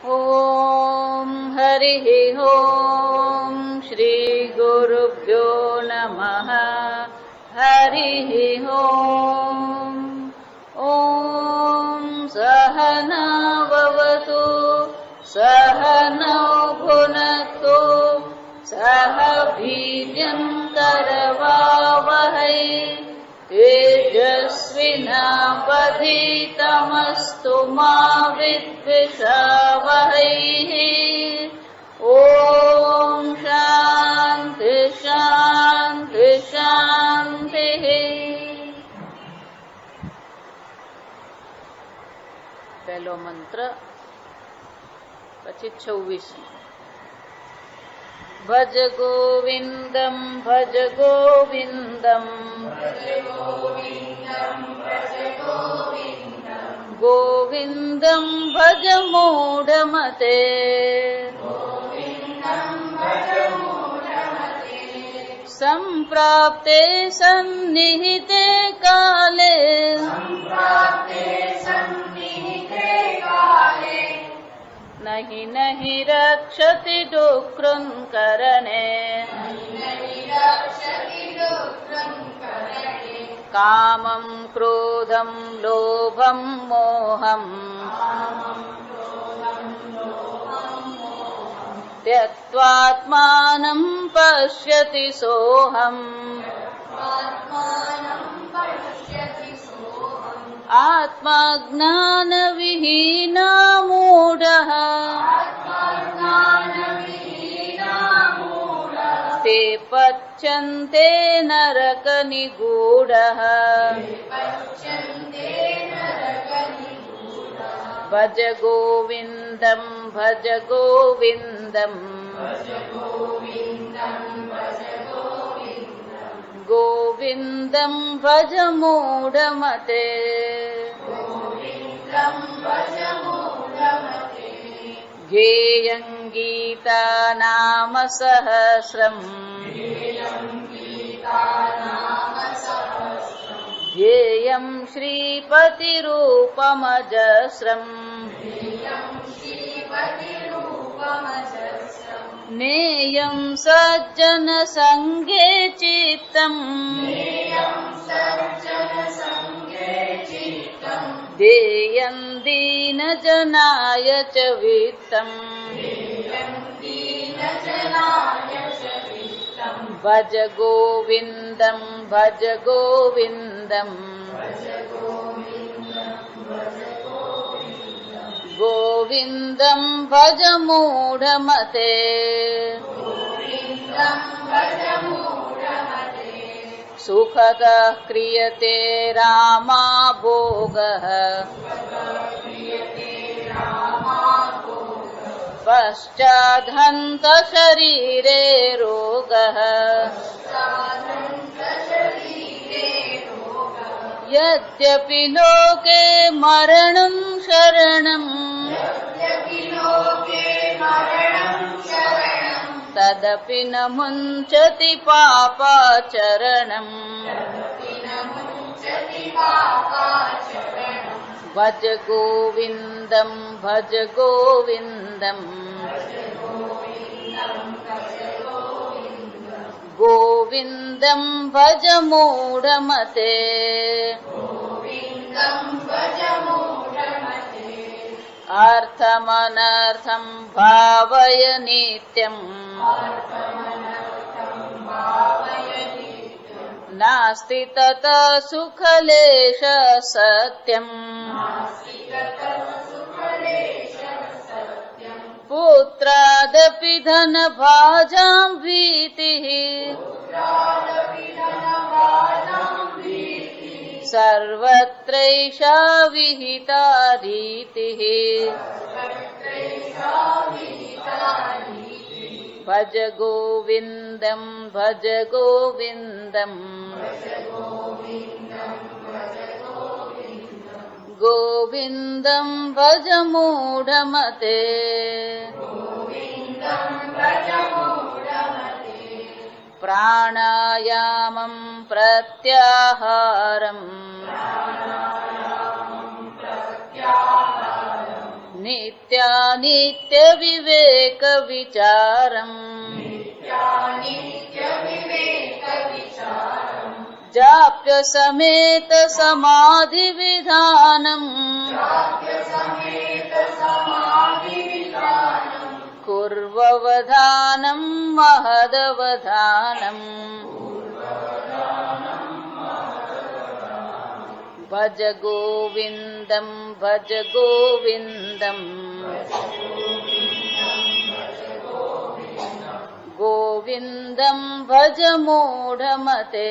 ॐ हरिः ॐ श्री गुरुभ्यो नमः। हरिः ॐ। ॐ सहना भवतु सहनौ भुनक्तु सह वीर्यं करवावहै तेजस्विनावधीतमस्तु मा विद्विषावहैः। ॐ शान्ति शान्ति शान्तिः। પહેલો મંત્ર પછી 26. ભજ ગોવિંદમ ભજ ગોવિંદમ ગોવિંદમ ભજ મૂઢમતે સંપ્રાપ્તે સન્નિહિતે કાલે नहि नहि रक्षति डुक्रं करणे कामं क्रोधं लोभं मोहम् त्यक्त्वात्मानं पश्यति सोऽहम् आत्मज्ञानविहीना मूढः ते पच्यन्ते नरकनिगूढः भज गोविन्दं भज गोविन्दम् गोविन्दं भज मूढमते ज्ञेयं गीता नाम सहस्रम् ज्ञेयं श्रीपतिरूपमजस्रम् नेयं सज्जनसङ्गे चित्तम् देयं दीनजनाय च वित्तम् भज गोविन्दं भज गोविन्दम् गोविन्दं भज मूढमते सुखतः क्रियते रामा भोगः पश्चादहन्त शरीरे रोगः यद्यपि लोके मरणं शरणं तदपि न मुञ्चति पापाचरणम् भज गोविन्दं भज गोविन्दम् गोविन्दं भज मूढमते अर्थमनर्थं भावय नित्यम् नास्ति ततः सुखलेश सत्यम् पुत्रादपि धनभाजां भीतिः सर्वत्रैषा विहिता रीतिः भज गोविन्दं भज गोविन्दम् गोविन्दं भज मूढमते प्राणायामं प्रत्याहारम् नित्यानित्य विवेक विचारम् जाप्य समेत समाधि विधानम् कुर्ववधानम् महदवधानम् भज गोविन्दम् भज गोविन्दम् गोविन्दम् भज मूढमते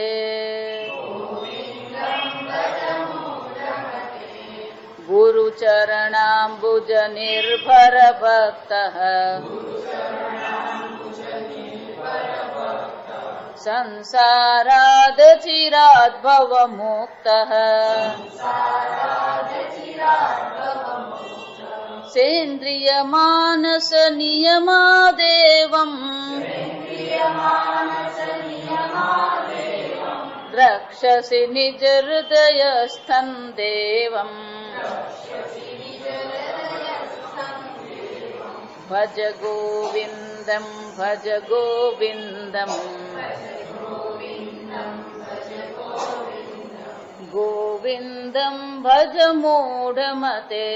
गुरुचरणाम्बुज निर्भर भक्तः संसाराद चिराद् भवमुक्तः सेन्द्रिय मानस नियमादेवम् द्रक्ष्यसि निज हृदयस्थं देवम् भज गोविन्दम् भज गोविन्दम् गोविन्दम् भज मूढमते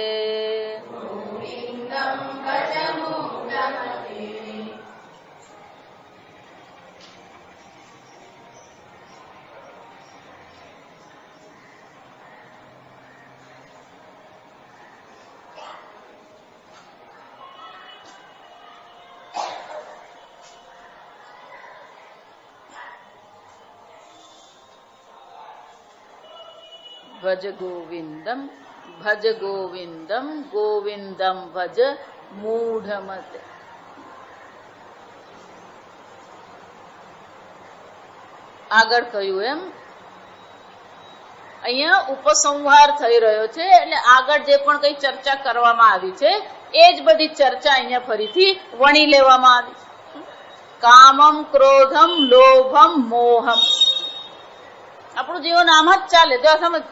भज गोविन्दम् भज गोविन्दम् गोविन्दम् भज मूढमते। આગળ કહ્યું એમ અહીંયા ઉપસંહાર થઈ રહ્યો છે, એટલે આગળ જે પણ કઈ ચર્ચા કરવામાં આવી છે એ જ બધી ચર્ચા અહીંયા ફરીથી વણી લેવામાં આવી છે. કામમ ક્રોધમ લોભમ મોહમ, આપણું જીવન આમ જ ચાલે. જો સમજ,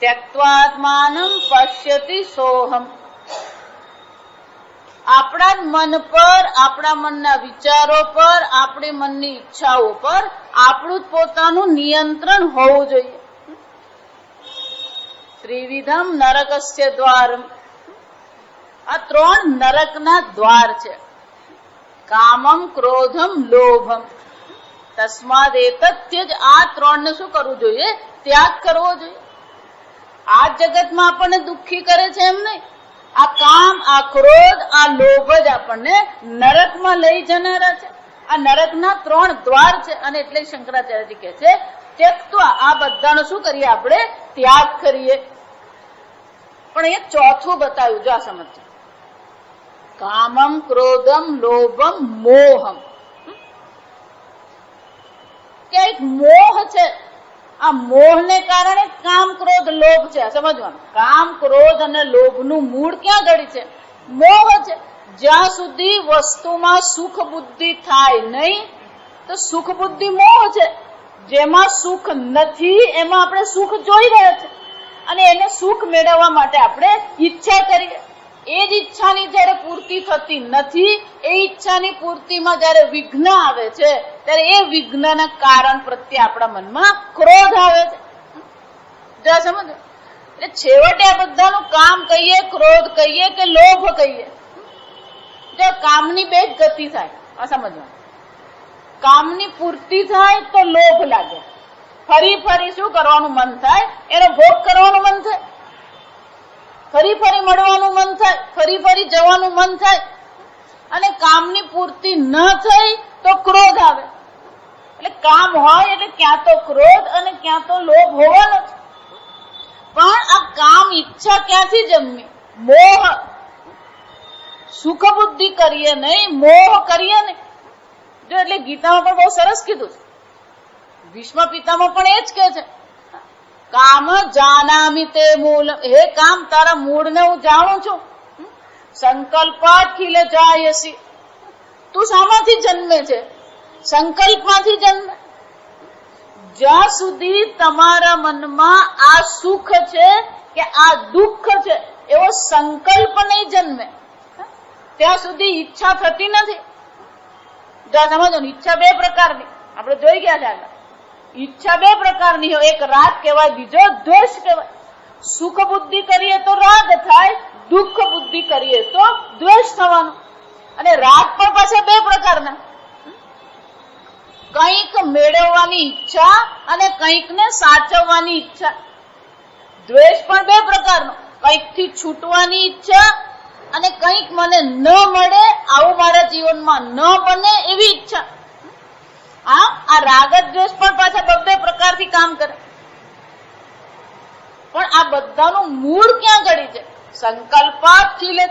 ત્યક્ત્વાત્માનં પશ્યતિ સોહમ, આપણા મન પર, આપણા મનના વિચારો પર, આપણી મનની ઈચ્છાઓ પર આપણું જ પોતાનું નિયંત્રણ હોવું જોઈએ. ત્રિવિધમ નરકસ્ય દ્વારમ, આ ત્રણ નરકના દ્વાર છે. કામમ ક્રોધમ લોભમ, તસ્માદ એતત્યજ, આ ત્રણ ને શું કરવું જોઈએ? ત્યાગ કરવો જોઈએ. આ જગતમાં આપણને દુઃખી કરે છે એમ નહીં, આ કામ, આ ક્રોધ, આ લોભ જ આપણને નરકમાં લઈ જનારા છે. આ નરકના ત્રણ દ્વાર છે. અને એટલે શંકરાચાર્યજી કહે છે ત્યક્ત્વા, આ બધાનો શું કરીએ આપણે? ત્યાગ કરીએ. પણ અહીંયા ચોથું બતાવ્યું, જો આ સમજ, કામમ ક્રોધમ લોભમ મોહમ, કે એક મોહ છે. આ મોહને કારણે કામ ક્રોધ લોભ છે. સમજવાનું, કામ ક્રોધ અને લોભનું મૂળ ક્યાં ગળી છે? મોહ છે. જ્યાં સુધી વસ્તુમાં સુખ બુદ્ધિ થાય નહીં તો સુખ બુદ્ધિ મોહ છે. જેમાં સુખ નથી એમાં આપણે સુખ જોઈ રહ્યા છે અને એને સુખ મેળવવા માટે આપણે ઈચ્છા કરીએ. એ જ ઈચ્છાની જયારે પૂર્તિ થતી નથી, એ ઈચ્છાની પૂર્તિમાં જયારે વિઘ્ન આવે છે ત્યારે એ વિઘ્નના કારણ પ્રત્યે આપણા મનમાં ક્રોધ આવે છે. જો સમજ, એટલે છેવટે આ બધાનું કામ કહીએ, ક્રોધ કહીએ કે લોભ કહીએ, જો કામની બે જ ગતિ થાય. આ સમજવાનું, કામની પૂર્તિ થાય તો લોભ લાગે, ફરી ફરી શું કરવાનું મન થાય? એનો ભોગ કરવાનું મન થાય, ફરી ફરી મળવાનું મન થાય, ફરી ફરી જવાનું મન થાય. અને કામની પૂર્તિ ન થઈ તો ક્રોધ આવે. એટલે કામ હોય એટલે ક્યાં તો ક્રોધ અને ક્યાં તો લોભ હોવાનો છે. પણ આ કામ ઈચ્છા ક્યાંથી જન્મી? મોહ. સુખ બુદ્ધિ કરીએ નહીં, મોહ કરીએ નહીં. જો એટલે ગીતામાં પણ બહુ સરસ કીધું છે. ભીષ્મ પિતામાં પણ એ જ કહે છે, કામ જાનામિ તે મૂળ, હે કામ તારા મૂળને હું જાણું છું. સંકલ્પાત ખીલ જાયસી, તું શામાંથી જન્મે છે? સંકલ્પમાંથી જન્મે. જ્યાં સુધી તમારા મનમાં આ સુખ છે કે આ દુઃખ છે એવો સંકલ્પ નહીં જન્મે ત્યાં સુધી ઈચ્છા થતી નથી. જો સમજો ને, ઈચ્છા બે પ્રકારની આપણે જોઈ ગયા છે આગળ. ઈચ્છા બે પ્રકારની હોય, એક રાગ કહેવાય, બીજો દ્વેષ કહેવાય. સુખ બુદ્ધિ કરીએ તો રાગ થાય, દુઃખ બુદ્ધિ કરીએ તો દ્વેષ થવાનો. અને રાગ પણ પાછા બે પ્રકારના, કંઈક મેળવવાની ઈચ્છા અને કંઈક ને સાચવવાની ઈચ્છા. દ્વેષ પણ બે પ્રકારનો, કંઈક થી છૂટવાની ઈચ્છા અને કંઈક મને ન મળે, આવું મારા જીવનમાં ન બને એવી ઈચ્છા. આ રાગ દ્વેષ પણ પાછા બે પ્રકારથી કામ કરે. પણ આ બધાનું મૂળ ક્યાં ગળી છે? સંકલ્પથી લે.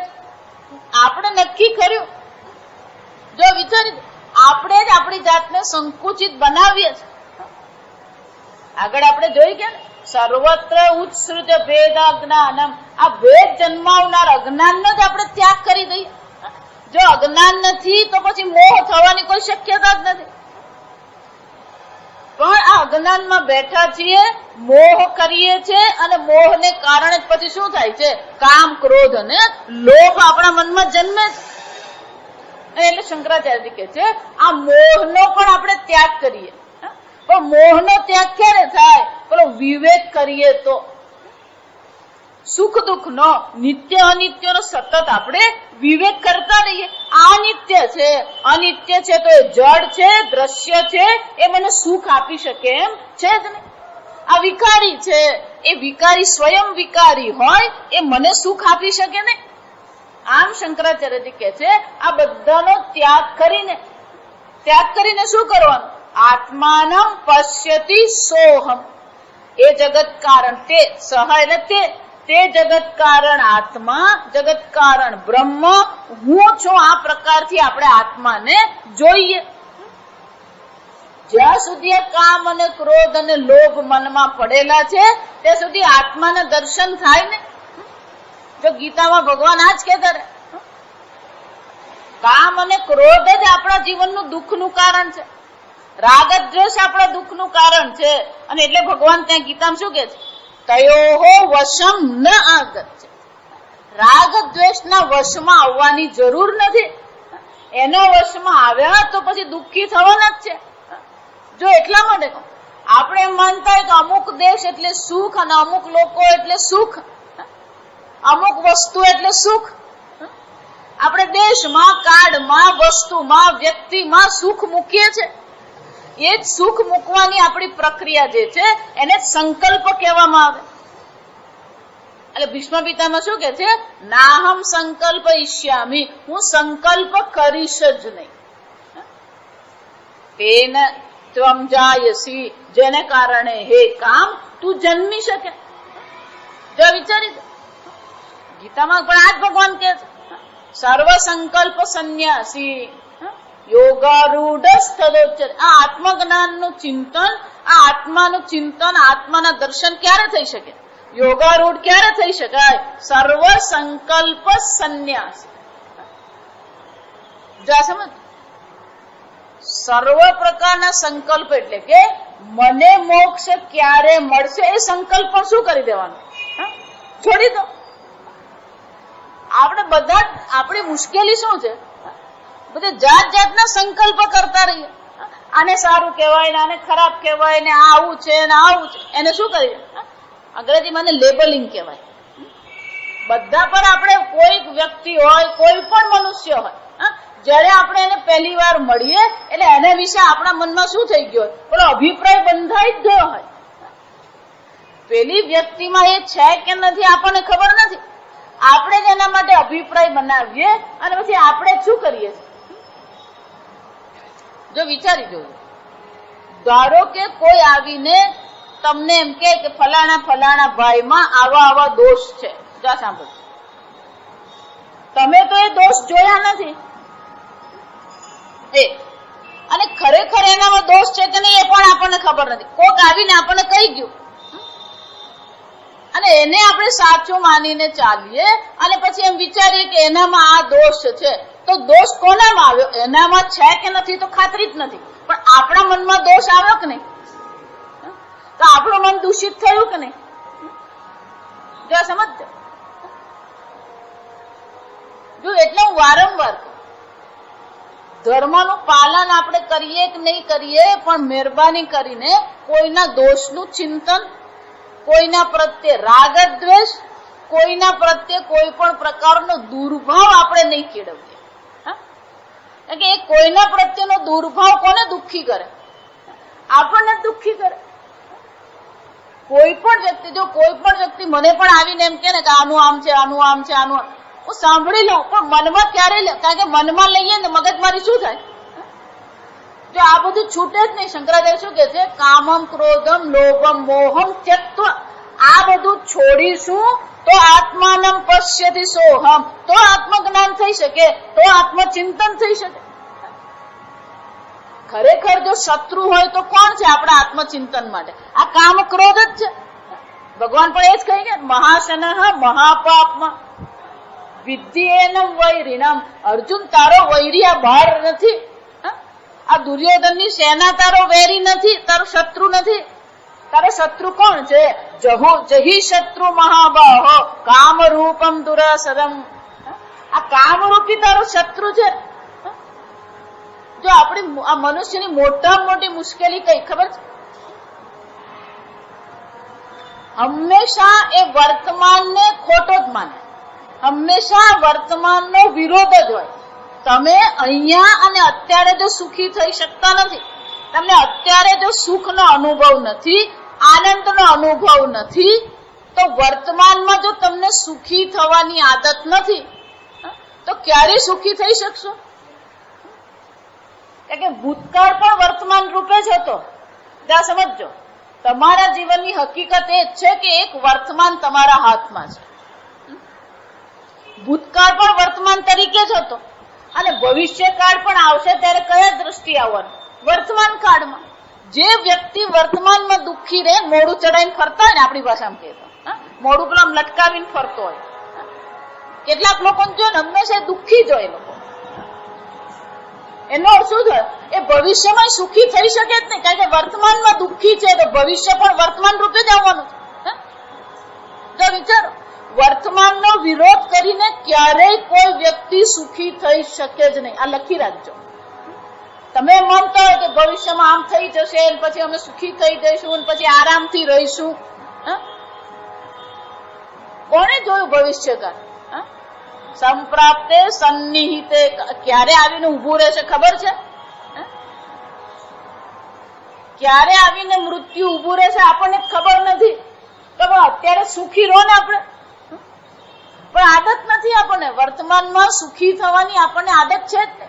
આપણે નક્કી કર્યું, જો વિચારી, આપણે જ આપણી જાતને સંકુચિત બનાવીએ છીએ. આગળ આપણે જોઈ ગયા ને, સર્વત્ર ઉત્સૃત ભેદ અજ્ઞાનમ. આ ભેદ જન્માવનાર અજ્ઞાનનો જ આપણે ત્યાગ કરી દઈએ. જો અજ્ઞાન નથી તો પછી મોહ થવાની કોઈ શક્યતા જ નથી. પણ આ અજ્ઞાનમાં બેઠા છીએ, મોહ કરીએ છીએ, અને મોહને કારણે પછી શું થાય છે? કામ, ક્રોધ અને લોભ આપણા મનમાં જન્મે છે. એટલે શંકરાચાર્ય કહે છે આ મોહનો પણ આપણે ત્યાગ કરીએ. પણ મોહનો ત્યાગ ક્યારે થાય? પેલો વિવેક કરીએ તો. સુખ દુઃખ નો, નિત્ય અનિત્ય નો સતત આપણે વિવેક કરતા રહીએ. આ નિત્ય છે, અનિત્ય છે, તો એ જડ છે, દ્રશ્ય છે, એ મને સુખ આપી શકે એમ છે જ નહીં. આ વિકારી છે, એ વિકારી સ્વયં વિકારી હોય, એ મને સુખ આપી શકે નહીં. આમ શંકરાચાર્યજી કહે છે આ બધાનો ત્યાગ કરીને શું કરવાનું? આત્માનમ પશ્યતિ સોહમ. એ જગત કારણ તે સહ એટલે તે જગત કારણ આત્મા, જગત કારણ બ્રહ્મ, હું છું. આ પ્રકારથી આપણે આત્માને જોઈએ. જ્યાં સુધી કામ અને ક્રોધ અને લોભ મનમાં પડેલા છે ત્યાં સુધી આત્માના દર્શન થાય ને. જો ગીતામાં ભગવાન આ જ કહેતા રહે, કામ અને ક્રોધ જ આપણા જીવનનું દુઃખનું કારણ છે. રાગ દ્વેષ આપણા દુઃખનું કારણ છે. અને એટલે ભગવાન ત્યાં ગીતામાં શું કહે છે? તયોહો વશમ ન આગત છે. રાગ દ્વેષના વશમાં આવવાની જરૂર નથી. એના વશમાં આવ્યા તો પછી દુઃખી થવાના જ છે. જો એટલા માટે આપણે એમ માનતા હોય કે અમુક દેશ એટલે સુખ અને અમુક લોકો એટલે સુખ, અમુક વસ્તુ એટલે સુખ. આપણે દેશમાં, કાળમાં, વસ્તુમાં, વ્યક્તિમાં સુખ મૂકીએ છીએ. એ જ સુખ મૂકવાની આપણી પ્રક્રિયા જે છે એને સંકલ્પ કહેવામાં આવે. એટલે ભીષ્મ પિતામાં શું કે છે? નાહમ સંકલ્પ ઈષ્યામી. હું સંકલ્પ કરીશ જ નહીં. તેન ત્વમ જાયસી. જેને કારણે હે કામ તું જન્મી શકે. જો વિચારી દો, ગીતામાં પણ આ જ ભગવાન કહે છે સર્વ સંકલ્પ સંન્યાસી યોગારૂઢ સ્થળોચ્ચર. આ આત્મજ્ઞાનનું ચિંતન, આ આત્માનું ચિંતન, આત્માના દર્શન ક્યારે થઈ શકે? યોગારૂઢ ક્યારે થઈ શકાય? સર્વ સંકલ્પ સંન્યાસ. જા સમજ. સર્વ પ્રકારના સંકલ્પ એટલે કે મને મોક્ષ ક્યારે મળશે એ સંકલ્પ શું કરી દેવાનો? છોડી દો. આપણે બધા, આપણી મુશ્કેલી શું છે? બધે જાત જાતના સંકલ્પ કરતા રહીએ. આને સારું કહેવાય ને આને ખરાબ કહેવાય ને આવું છે ને આવું છે. એને શું કરીએ? અંગ્રેજીમાં લેબલિંગ કહેવાય. બધા પર આપણે, કોઈ વ્યક્તિ હોય, કોઈ પણ મનુષ્ય હોય, જયારે આપણે એને પહેલી વાર મળીએ એટલે એના વિશે આપણા મનમાં શું થઈ ગયો હોય? પેલો અભિપ્રાય બંધાઈ જ ગયો હોય. પેલી વ્યક્તિમાં એ છે કે નથી આપણને ખબર નથી. આપણે જ એના માટે અભિપ્રાય બનાવીએ અને પછી આપણે શું કરીએ? જો વિચારી જોજો, ધારો કે કોઈ આવીને તમને એમ કે ફલાણા ભાઈમાં આવા દોષ છે. જા સાંભળો, તમે તો એ દોષ જોયા નથી, અને ખરેખર એનામાં દોષ છે કે નહીં એ પણ આપણને ખબર નથી. કોક આવીને આપણને કહી ગયું અને એને આપણે સાચું માનીને ચાલીએ અને પછી એમ વિચારીએ કે એનામાં આ દોષ છે. તો દોષ કોનામાં આવ્યો? એનામાં છે કે નથી તો ખાતરી જ નથી, પણ આપણા મનમાં દોષ આવ્યો કે નહીં? તો આપણું મન દૂષિત થયું કે નહીં? જો સમજજો. જો એટલે હું વારંવાર ધર્મનું પાલન આપણે કરીએ કે નહીં કરીએ, પણ મહેરબાની કરીને કોઈના દોષનું ચિંતન, કોઈના પ્રત્યે રાગ દ્વેષ, કોઈના પ્રત્યે કોઈ પણ પ્રકારનો દુર્ભાવ આપણે નહીં કેળવીએ. કે એ કોઈના પ્રત્યેનો દુર્ભાવ કોને દુઃખી કરે? આપણને દુઃખી કરે. કોઈ પણ વ્યક્તિ મને પણ આવીને એમ કે ને કે આનું આમ છે, આનું આમ છે, આનું હું સાંભળી લઉં, પણ મનમાં ક્યારે લે? કારણ કે મનમાં લઈએ ને મગજમારી શું થાય? જો આ બધું છૂટે જ નહીં. શંકરાચાર્ય શું કે છે? કામમ ક્રોધમ લોભમ મોહમ ત્યક્ત્વ, આ બધું છોડીશું તો આત્માનમ પશ્યતિ સોહમ, તો આત્મજ્ઞાન થઈ શકે, તો આત્મચિંતન થઈ શકે. ખરેખર જો શત્રુ હોય તો કોણ છે આપણા આત્મચિંતન માટે? આ કામ ક્રોધ જ છે. ભગવાન પણ એ જ કહી ગયા, મહાશનઃ મહાપાપમાં વિદ્ધિ એનમ વૈરિણમ. અર્જુન, તારો વૈરી આ બહાર નથી, આ દુર્યોધનની સેના તારો વૈરી નથી, તારો શત્રુ નથી. તારો શત્રુ કોણ છે? જહી શત્રુ મહાબાહો કામ રૂપમ દુરાસરમ. આ કામરૂપી તારો શત્રુ છે. જો આપણી આ મનુષ્યની મોટામાં મોટી મુશ્કેલી કઈ ખબર છે? હંમેશા એ વર્તમાનને ખોટો જ માને, હંમેશા વર્તમાનનો વિરોધ જ હોય. તમે અહીંયા અને અત્યારે જો સુખી થઈ શકતા નથી, તમને અત્યારે જો સુખનો અનુભવ નથી, આનંદનો અનુભવ નથી, તો વર્તમાનમાં જો તમને સુખી થવાની આદત નથી તો ક્યારે સુખી થઈ શકશો? કે ભૂતકાળ પણ વર્તમાન રૂપે જ હતો. ત્યાં સમજો, તમારા જીવનની હકીકત એ જ છે કે એક વર્તમાન તમારા હાથમાં છે. ભૂતકાળ પણ વર્તમાન તરીકે જ હતો, અને ભવિષ્યકાળ પણ આવશે ત્યારે કયા દ્રષ્ટિ આવવાનું? વર્તમાન કાળમાં. જે વ્યક્તિ વર્તમાનમાં દુઃખી રહે, મોડું ચડાવીને ફરતા હોય ને, આપણી ભાષામાં કહેતો, મોડું પેલા લટકાવીને ફરતો હોય. કેટલાક લોકો જો હંમેશા દુઃખી જ હોય લોકો. એનો અર્થ શું થયો? એ ભવિષ્યમાં સુખી થઈ શકે જ નહીં, કારણ કે વર્તમાનમાં દુઃખી છે તો ભવિષ્ય પણ વર્તમાન રૂપે જ આવવાનું છે. જો વિચારો, વર્તમાનનો વિરોધ કરીને ક્યારેય કોઈ વ્યક્તિ સુખી થઈ શકે જ નહીં. આ લખી રાખજો. તમે માનતા હોય કે ભવિષ્યમાં આમ થઈ જશે, પછી અમે સુખી થઈ જઈશું, પછી આરામથી રહીશું. કોને જોયું ભવિષ્યકાળ? સંપ્રાપ્તે સન્નિહિતે, ક્યારે આવીને ઉભું રહેશે ખબર છે? ક્યારે આવીને મૃત્યુ ઉભું રહેશે આપણને ખબર નથી. તો અત્યારે સુખી રહો ને આપણે, પણ આદત નથી આપણને. વર્તમાનમાં સુખી થવાની આપણને આદત છે જ.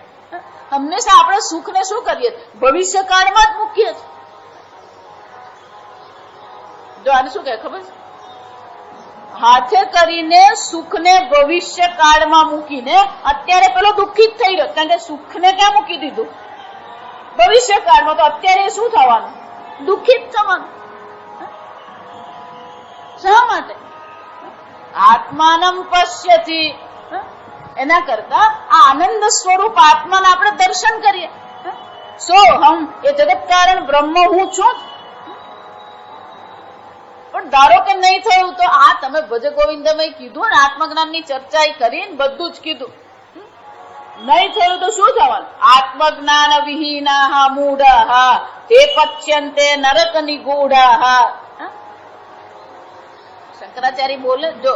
હંમેશા આપણે સુખને શું કરીએ? ભવિષ્યકાળમાં જ મૂકીએ છીએ. જો આને શું કહે ખબર છે? હાથે કરીને સુખને ભવિષ્ય કાળમાં મૂકીને અત્યારે પેલો દુઃખી જ થઈ રહ્યો, કારણ કે સુખને ક્યાં મૂકી દીધું? ભવિષ્ય કાળમાં. તો અત્યારે શું થવાનું? દુઃખી જ થવાનું. શા માટે? આત્માનમ પશ્યતિ. એના કરતા આ આનંદ સ્વરૂપ આત્માને આપણે દર્શન કરીએ. સોહમ, એ જગત કારણ બ્રહ્મ હું છું. પણ ધારો કે નહીં થયું તો આ તમે ભજ ગોવિંદમય કીધું ને, આત્મજ્ઞાનની ચર્ચા કરીને બધું જ કીધું. નહીં થયું તો શું થવાનું? આત્મજ્ઞાન વિહીના મૂઢા તે પચ્યંતે નરક નિગૂઢા. શંકરાચાર્ય બોલે, જો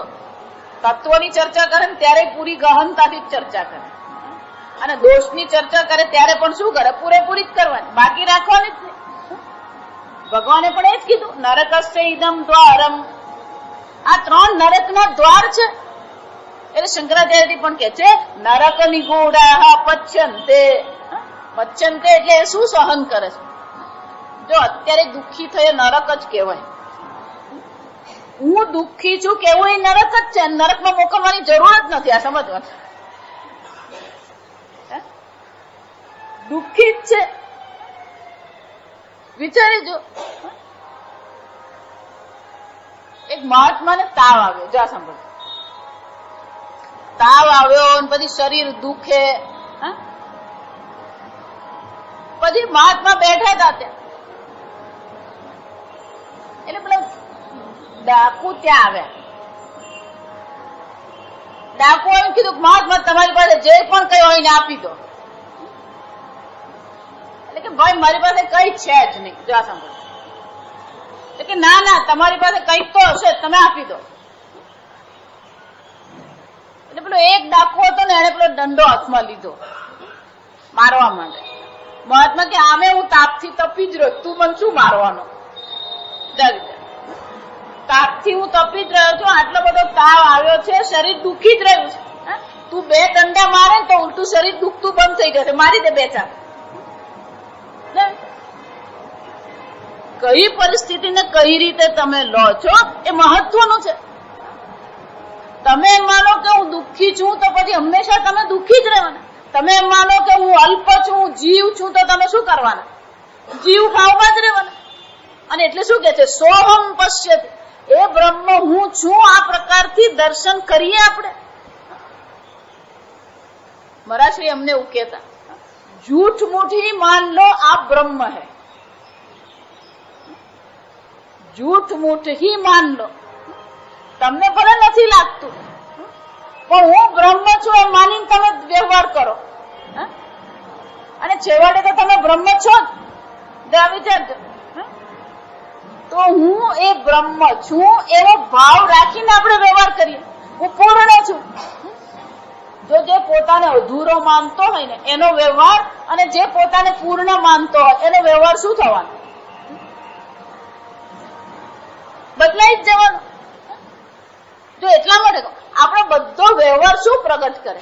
તત્વની ચર્ચા કરે ત્યારે પૂરી ગહનતાથી જ ચર્ચા કરે, અને દોષની ચર્ચા કરે ત્યારે પણ શું કરે? પૂરેપૂરી જ કરવાની, બાકી રાખવાની જ નહીં. ભગવાને પણ એ જ કીધું, નરકસ્ય ઇદમ દ્વારમ. આ 3 નરકના દ્વાર છે. એટલે શંકરાચાર્ય પણ કે છે નરક નિગૂઢા પચ્યંતે. પચ્યંતે એટલે શું સહન કરે છે? જો અત્યારે દુઃખી થયે નરક જ કહેવાય. હું દુઃખી છું કેવું એ નરક જ છે. નરકમાં મોકલવાની જરૂર જ નથી. આ સમજવાનું. દુઃખી જ છે. વિચારી જો, એક મહાત્માને તાવ આવ્યો. જા સાંભળ, તાવ આવ્યો અને પછી શરીર દુખે. પછી મહાત્મા બેઠા હતા ત્યાં, એટલે પેલા ડાકુ ત્યાં આવ્યા. ડાકુ એમ કીધું મહાત્મા તમારી પાસે જે પણ કઈ હોય ને આપી દો. એટલે કે ભાઈ મારી પાસે કઈ છે જ નહીં, જો આ સાંભળો. એટલે કે ના ના તમારી પાસે કઈક તો હશે, તમે આપી દો. એટલે પેલો એક ડાકુ હતો ને એને પેલો દંડો હાથમાં લીધો મારવા માટે. મહાત્મા કે આમે હું તાપથી તપી જ રહ્યો, તું મને શું મારવાનો? તાપથી હું તપી જ રહ્યો છું, આટલો બધો તાવ આવ્યો છે, શરીર દુખી જ રહ્યું છે. તું બે દંડા મારે ને તો ઉલટું શરીર દુખતું બંધ થઈ જશે, મારી દે બે ચાર. કઈ પરિસ્થિતિને કઈ રીતે તમે લો છો એ મહત્વનું છે. તમે એમ માનો કે હું દુઃખી છું તો પછી હંમેશા તમે દુઃખી જ રહેવાના. તમે એમ માનો કે હું અલ્પ છું, જીવ છું, તો તમે શું કરવાના? જીવ ભાવમાં જ રહેવાના. અને એટલે શું કે છે? સોહમ પશ્યતિ, એ બ્રહ્મ હું છું, આ પ્રકારથી દર્શન કરીએ આપણે. મહારાજશ્રી અમને એવું કહેતા, झूठ मूठ ही मान लो आप ब्रह्म है, झूठ मूठ ही मान लो. તમને ભલે નથી લાગતું પણ હું બ્રહ્મ છું એમ માનીને તમે વ્યવહાર કરો, અને છેવટે તો તમે બ્રહ્મ છો જ. વિચારજો, તો હું એ બ્રહ્મ છું એવો ભાવ રાખીને આપણે વ્યવહાર કરીએ. હું પૂર્ણ છું. જો જે પોતાને અધૂરો માનતો હોય ને એનો વ્યવહાર, અને જે પોતાને પૂર્ણ માનતો હોય એનો વ્યવહાર શું થવાનો? બદલાઈ જ જવાનો. જો એટલા માટે આપણો બધો વ્યવહાર શું પ્રગટ કરે?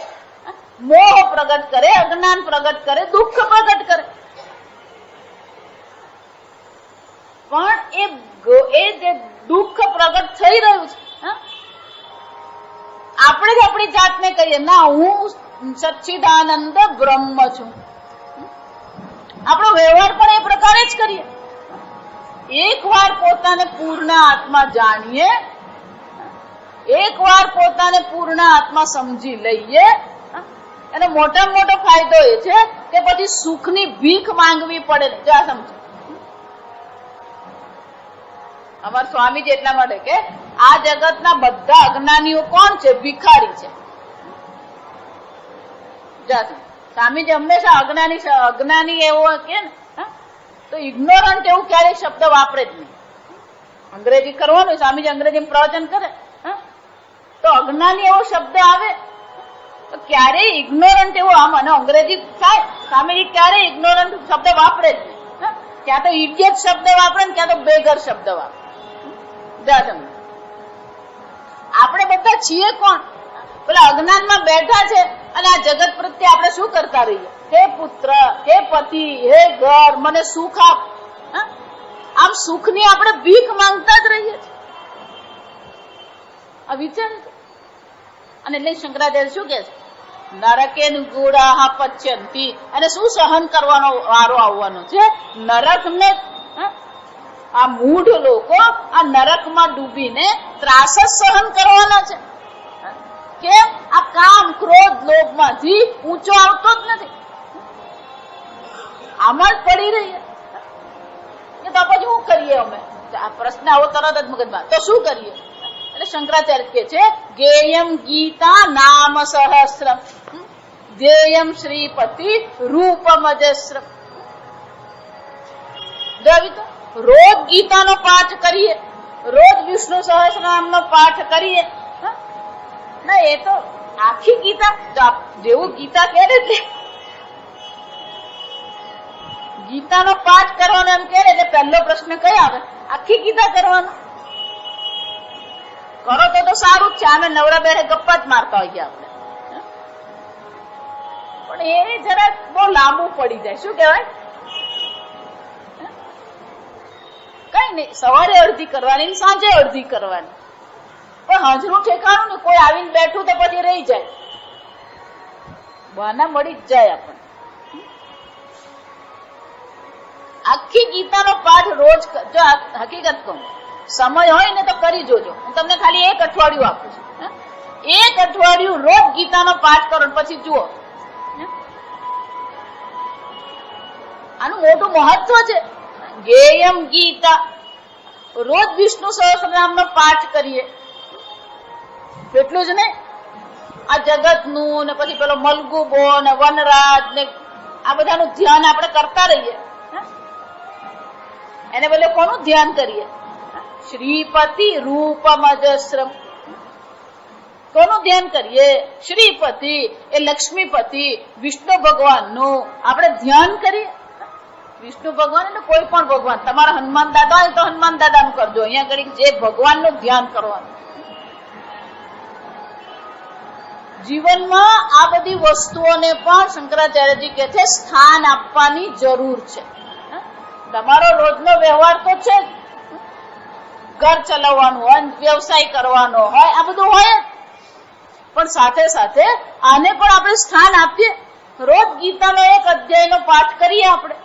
મોહ પ્રગટ કરે, અજ્ઞાન પ્રગટ કરે, દુઃખ પ્રગટ કરે. પણ એ જે દુઃખ પ્રગટ થઈ રહ્યું છે, આપણે જ આપણી જાતને કહીએ ના હું સચ્ચિદાનંદ બ્રહ્મ છું. આપણો વ્યવહાર પણ એ પ્રકારે જ કરીએ. એકવાર પોતાને પૂર્ણ આત્મા જાણીએ, એકવાર પોતાને પૂર્ણ આત્મા સમજી લઈએ, એનો મોટામાં મોટો ફાયદો એ છે કે પછી સુખની ભીખ માંગવી પડે ને. જા સમજો, અમારા સ્વામીજી એટલા માટે કે આ જગતના બધા અજ્ઞાનીઓ કોણ છે? ભિખારી છે. સ્વામીજી હંમેશા અજ્ઞાની એવો કે ને, તો ઇગ્નોરન્ટ એવું ક્યારેય શબ્દ વાપરે જ નહીં. અંગ્રેજી કરવાનું, સ્વામીજી અંગ્રેજી પ્રવચન કરે તો અજ્ઞાની એવો શબ્દ આવે તો ક્યારેય ઇગ્નોરન્ટ એવો આમ, અને અંગ્રેજી થાય, સ્વામીજી ક્યારેય ઇગ્નોરન્ટ શબ્દ વાપરે જ નહીં. ક્યાં તો ઇડિયટ શબ્દ વાપરે ને ક્યાં તો બેગર શબ્દ વાપરે. આપણે બધા છીએ કોણ? પેલા અજ્ઞાનમાં બેઠા છે અને આ જગત પ્રત્યે આપણે શું કરતા રહીએ? હે પુત્ર, હે પતિ, હે ઘર, મને સુખ આપ. આમ સુખની આપણે ભીખ માંગતા જ રહીએ છીએ. આ વિચાર. અને એટલે શંકરાચાર્ય શું કે છે? નરકે ગુડા પચ્યંતી. અને શું સહન કરવાનો વારો આવવાનો છે? નરક ને. આ મૂઢ લોકો આ નરકમાં ડૂબીને ત્રાસ જ સહન કરવાના છે. કેમ? આ કામ ક્રોધ લોભમાંથી ઊંચો આવતો જ નથી, આમાં જ પડી રહીએ. કે તો પછી શું કરીએ અમે? આ પ્રશ્ન આવો તરત જ મગજમાં, તો શું કરીએ? એટલે શંકરાચાર્ય કે છે ગેયમ ગીતા નામ સહસ્રમ, ધ્યેયમ શ્રીપતિ રૂપમજસ્રમ. રોજ ગીતાનો પાઠ કરીએ, રોજ વિષ્ણુ સહસ્રનામનો પાઠ કરીએ. ના એ તો આખી ગીતા, જેવું ગીતા કહે ને એટલે ગીતાનો પાઠ કરવાનો એમ કહે એટલે પહેલો પ્રશ્ન કઈ આવે? આખી ગીતા કરવાનો. કરો તો સારું જ છે, આમે નવરા બેઠે ગપ્પા જ મારતા હોઈએ આપણે. પણ એ જરા બહુ લાંબુ પડી જાય. શું કહેવાય? કઈ નહીં, સવારે અડધી કરવાની, સાંજે અડધી કરવાની. પણ હાજરું ઠેકાણું ને કોઈ આવીને બેઠું તો પછી રહી જાય, બહાના મળી જ જાય આપણને. આખી ગીતાનો પાઠ રોજ, જો હકીકત કહું, સમય હોય ને તો કરી જોજો. હું તમને ખાલી એક અઠવાડિયું આપું છું. એક અઠવાડિયું રોજ ગીતાનો પાઠ કરો, પછી જુઓ આનું મોટું મહત્વ છે. ગેયમ ગીતા, રોજ વિષ્ણુ સહસ્રનામનો પાઠ કરીએ, એટલું જ નહીં, આ જગતનું ને પછી પેલો મલગુબો ને વનરાજ ને આ બધાનું ધ્યાન આપણે કરતા રહીએ, એને બદલે કોનું ધ્યાન કરીએ? શ્રીપતિ રૂપમજસ્રમ. કોનું ધ્યાન કરીએ? શ્રીપતિ એ લક્ષ્મીપતિ વિષ્ણુ ભગવાનનું આપણે ધ્યાન કરીએ. વિષ્ણુ ભગવાન એટલે કોઈ પણ ભગવાન, તમારા હનુમાન દાદા હોય તો હનુમાન દાદાનું કરજો, અહીંયા ઘડી જે ભગવાનનું ધ્યાન કરવાનું. જીવનમાં આ બધી વસ્તુઓને પણ શંકરાચાર્યજી કહે છે સ્થાન આપવાની જરૂર છે. તમારો રોજનો વ્યવહાર તો છે, ઘર ચલાવવાનું હોય, વ્યવસાય કરવાનો હોય, આ બધું હોય, પણ સાથે સાથે આને પણ આપણે સ્થાન આપીએ. રોજ ગીતાનો એક અધ્યાયનો પાઠ કરીએ આપણે,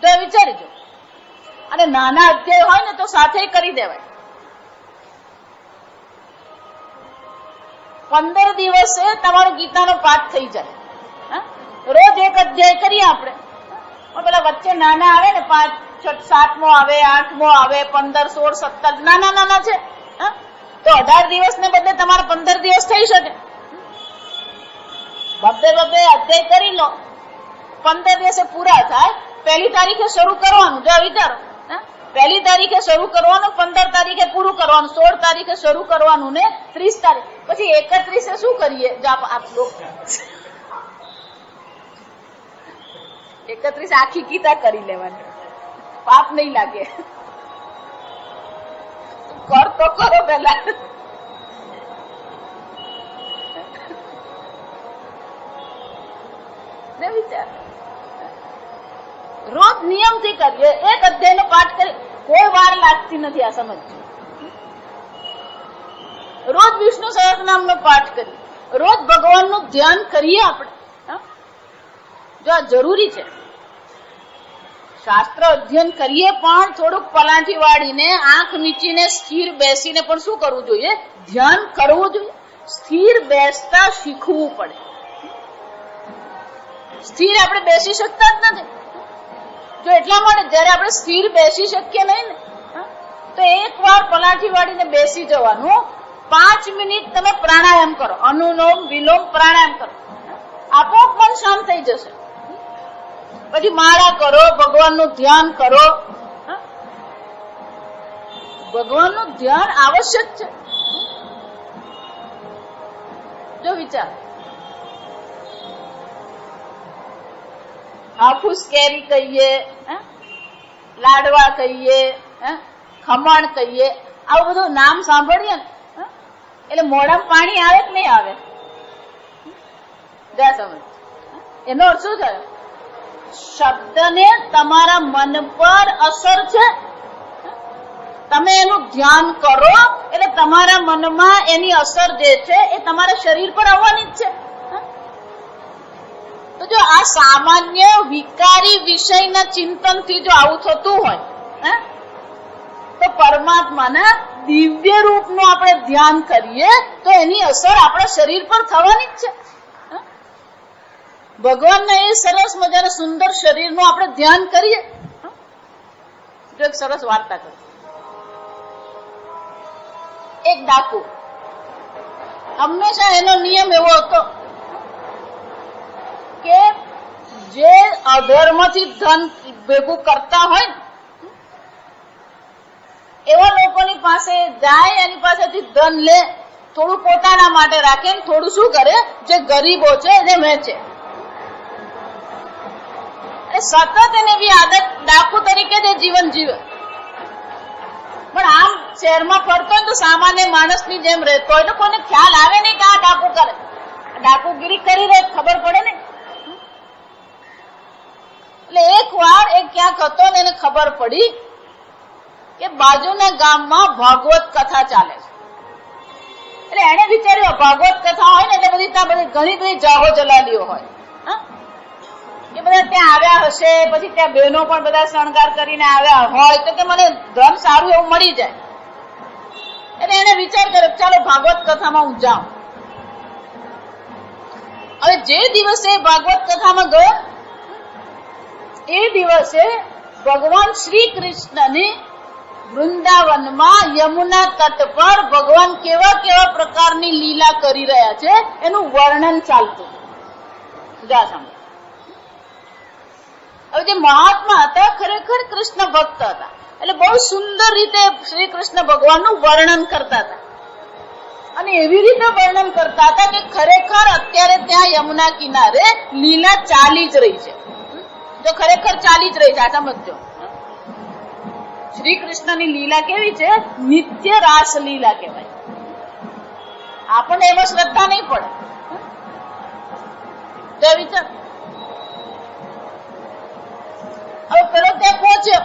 તો વિચારીજો. અને નાના અધ્યાય હોય ને તો સાથે કરી દેવાય. 15 દિવસે તમારો ગીતાનો પાઠ થઈ જાય. રોજ એક અધ્યાય કરીએ આપણે. પેલા વચ્ચે નાના આવે ને 5, 6, 7મો આવે, 8મો આવે, 15, 16, 17 નાના છે, તો 18 દિવસ ને બદલે તમારા 15 દિવસ થઈ શકે. બબ્બે અધ્યાય કરી લો, 15 દિવસે પૂરા થાય. 1લી તારીખે શરૂ કરવાનું. જો વિચારો, 1લી તારીખે શરૂ કરવાનું, 15 તારીખે પૂરું કરવાનું, 16 તારીખે શરૂ કરવાનું ને 30 તારીખ પછી 31 શું કરીએ? આપલો 31 આખી ગીતા કરી લેવાની, પાપ નહીં લાગે. કર તો કરો પેલા. વિચાર રોજ નિયમથી કરીએ, એક અધ્યાયનો પાઠ કરીએ, કોઈ વાર લાગતી નથી. આ સમજજો. રોજ વિષ્ણુ સહસ્રનામનો પાઠ કરીએ, રોજ ભગવાનનું ધ્યાન કરીએ આપણે. જો આ જરૂરી છે. શાસ્ત્ર અધ્યયન કરીએ પણ થોડુંક પલાઠી વાળીને, આંખ મીચીને, સ્થિર બેસીને પણ શું કરવું જોઈએ? ધ્યાન કરવું જોઈએ. સ્થિર બેસતા શીખવું પડે. સ્થિર આપણે બેસી શકતા જ નથી. જો એટલા માટે જયારે આપણે સ્થિર બેસી શકીએ નહીં ને, તો એક વાર પલાઠી વાળીને બેસી જવાનું. 5 મિનિટ તમે પ્રાણાયામ કરો, અનુલોમ વિલોમ પ્રાણાયામ કરો, આપોઆપ મન શાંત થઈ જશે. પછી માળા કરો, ભગવાનનું ધ્યાન કરો. ભગવાનનું ધ્યાન આવશ્યક છે. જો વિચાર, હાફૂસ કેરી કહીએ, લાડવા કહીએ, ખમણ કહીએ, આવું બધું નામ સાંભળીએ ને એટલે મોઢામાં પાણી આવે કે નહીં આવે? જા સમજ. એનો અર્થ શું થયો? શબ્દને તમારા મન પર અસર છે. તમે એનું ધ્યાન કરો એટલે તમારા મનમાં એની અસર જે છે એ તમારા શરીર પર આવવાની જ છે. તો જો આ સામાન્ય વિકારી વિષયના ચિંતનથી જો આવું થતું હોય, તો પરમાત્માના દિવ્ય રૂપનું આપણે ધ્યાન કરીએ તો એની અસર આપણા શરીર પર થવાની જ છે. ભગવાનના એ સરસ મજાના સુંદર શરીરનું આપણે ધ્યાન કરીએ. જો એક સરસ વાર્તા કરું. એક ડાકુ, હંમેશા એનો નિયમ એવો હતો કે જે અધર્મથી ધન ભેગું કરતા હોય ને એવા લોકોની પાસે જાય, એની પાસેથી ધન લે, થોડું પોતાના માટે રાખે, થોડું શું કરે, જે ગરીબો છે એને વહેંચે. સતત એને એવી આદત ડાકુ તરીકે જે જીવન જીવે. પણ આમ શહેરમાં ફરતો હોય તો સામાન્ય માણસની જેમ રહેતો હોય, એટલે કોઈને ખ્યાલ આવે નહીં કે આ ડાકુ કરે, ડાકુગીરી કરી રહે, ખબર પડે ને. એટલે એક વાર એક ક્યાંક હતો ને એને ખબર પડી કે બાજુના ગામમાં ભાગવત કથા ચાલે છે. એટલે એને વિચાર્યું ભાગવત કથા હોય ને એટલે બધી ઘણી બધી જાહો જલાલીઓ હોય, એ બધા ત્યાં આવ્યા હશે, પછી ત્યાં બહેનો પણ બધા શણગાર કરીને આવ્યા હોય, તો કે મને ધન સારું એવું મળી જાય. એટલે એને વિચાર કર્યો ચાલો ભાગવત કથામાં હું જાઉં. હવે જે દિવસે ભાગવત કથામાં ગયો એ દિવસે ભગવાન શ્રી કૃષ્ણની વૃંદાવનમાં યમુના તટ પર ભગવાન કેવા કેવા પ્રકારની લીલા કરી રહ્યા છે એનું વર્ણન ચાલતું. હવે જે મહાત્મા હતા ખરેખર કૃષ્ણ ભક્ત હતા, એટલે બહુ સુંદર રીતે શ્રી કૃષ્ણ ભગવાનનું વર્ણન કરતા હતા. અને એવી રીતે વર્ણન કરતા હતા કે ખરેખર અત્યારે ત્યાં યમુના કિનારે લીલા ચાલી જ રહી છે. જો ખરેખર ચાલી જ રહી છે, આ સમજો. શ્રી કૃષ્ણની લીલા કેવી છે? નિત્ય રાસ લીલા કહેવાય. આપણને એમાં શ્રદ્ધા નહીં પડે. વિચાર, હવે પેલો ત્યાં પહોંચ્યો,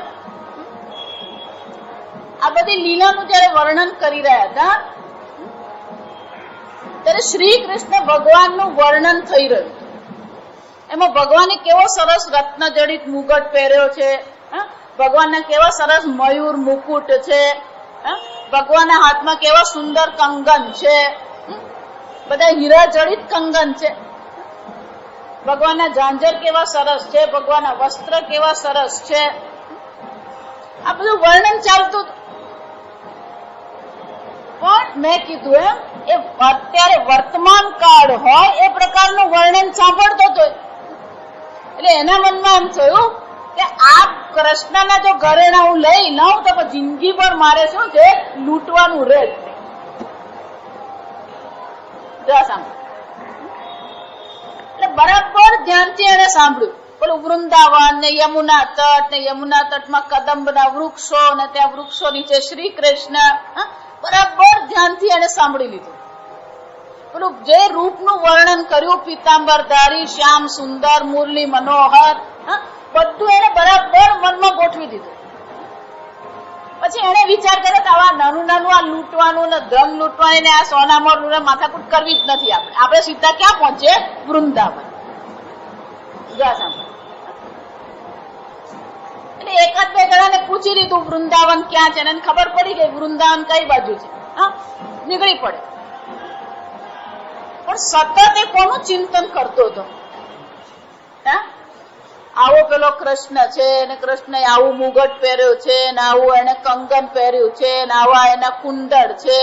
આ બધી લીલાનું જયારે વર્ણન કરી રહ્યા હતા ત્યારે શ્રી કૃષ્ણ ભગવાનનું વર્ણન થઈ રહ્યું. એમાં ભગવાને કેવો સરસ રત્ન જડિત મુગટ પહેર્યો છે, ભગવાનના કેવા સરસ મયુર મુકુટ છે, ભગવાનના હાથમાં કેવા સુંદર કંગન છે, બધા હીરા જડિત કંગન છે, ભગવાનના ઝાંઝર કેવા સરસ છે, ભગવાનના વસ્ત્ર કેવા સરસ છે. આ બધું વર્ણન ચાલતું. પણ મેં કીધું એ અત્યારે વર્તમાન કાળ હોય એ પ્રકારનું વર્ણન સાંભળતો હતો. એટલે એના મનમાં એમ થયું કે આ કૃષ્ણના જો ઘરેણા હું લઈ લઉં તો જિંદગી પર મારે શું છે, લૂંટવાનું રહે. એટલે બરાબર ધ્યાનથી એને સાંભળ્યું. પેલું વૃંદાવન ને યમુના તટ ને યમુના તટમાં કદંબના વૃક્ષો ને ત્યાં વૃક્ષો નીચે શ્રી કૃષ્ણ, બરાબર ધ્યાનથી એને સાંભળી લીધું. પેલું જે રૂપનું વર્ણન કર્યું, પીતાંબરધારી, શ્યામ સુંદર, મુરલી મનોહર, બધું એને બરાબર મનમાં ગોઠવી દીધું. પછી એને વિચાર કર્યો કે આવા નાનું નાનું આ લૂંટવાનું ને ધન લૂંટવાની ને આ સોનામોર માથાકૂટ કરવી જ નથી. આપણે સીધા ક્યાં પહોંચીએ? વૃંદાવન. એટલે એકાદ બે જણાને પૂછી લીધું વૃંદાવન ક્યાં છે, એને ખબર પડી ગઈ વૃંદાવન કઈ બાજુ છે. નીકળી પડે. પણ સતત એ કોનું ચિંતન કરતો હતો? આવો પેલો કૃષ્ણ છે ને કૃષ્ણ આવું મુગટ પહેર્યો છે ને આવું એને કંગન પહેર્યું છે ને આવા એના કુંડળ છે.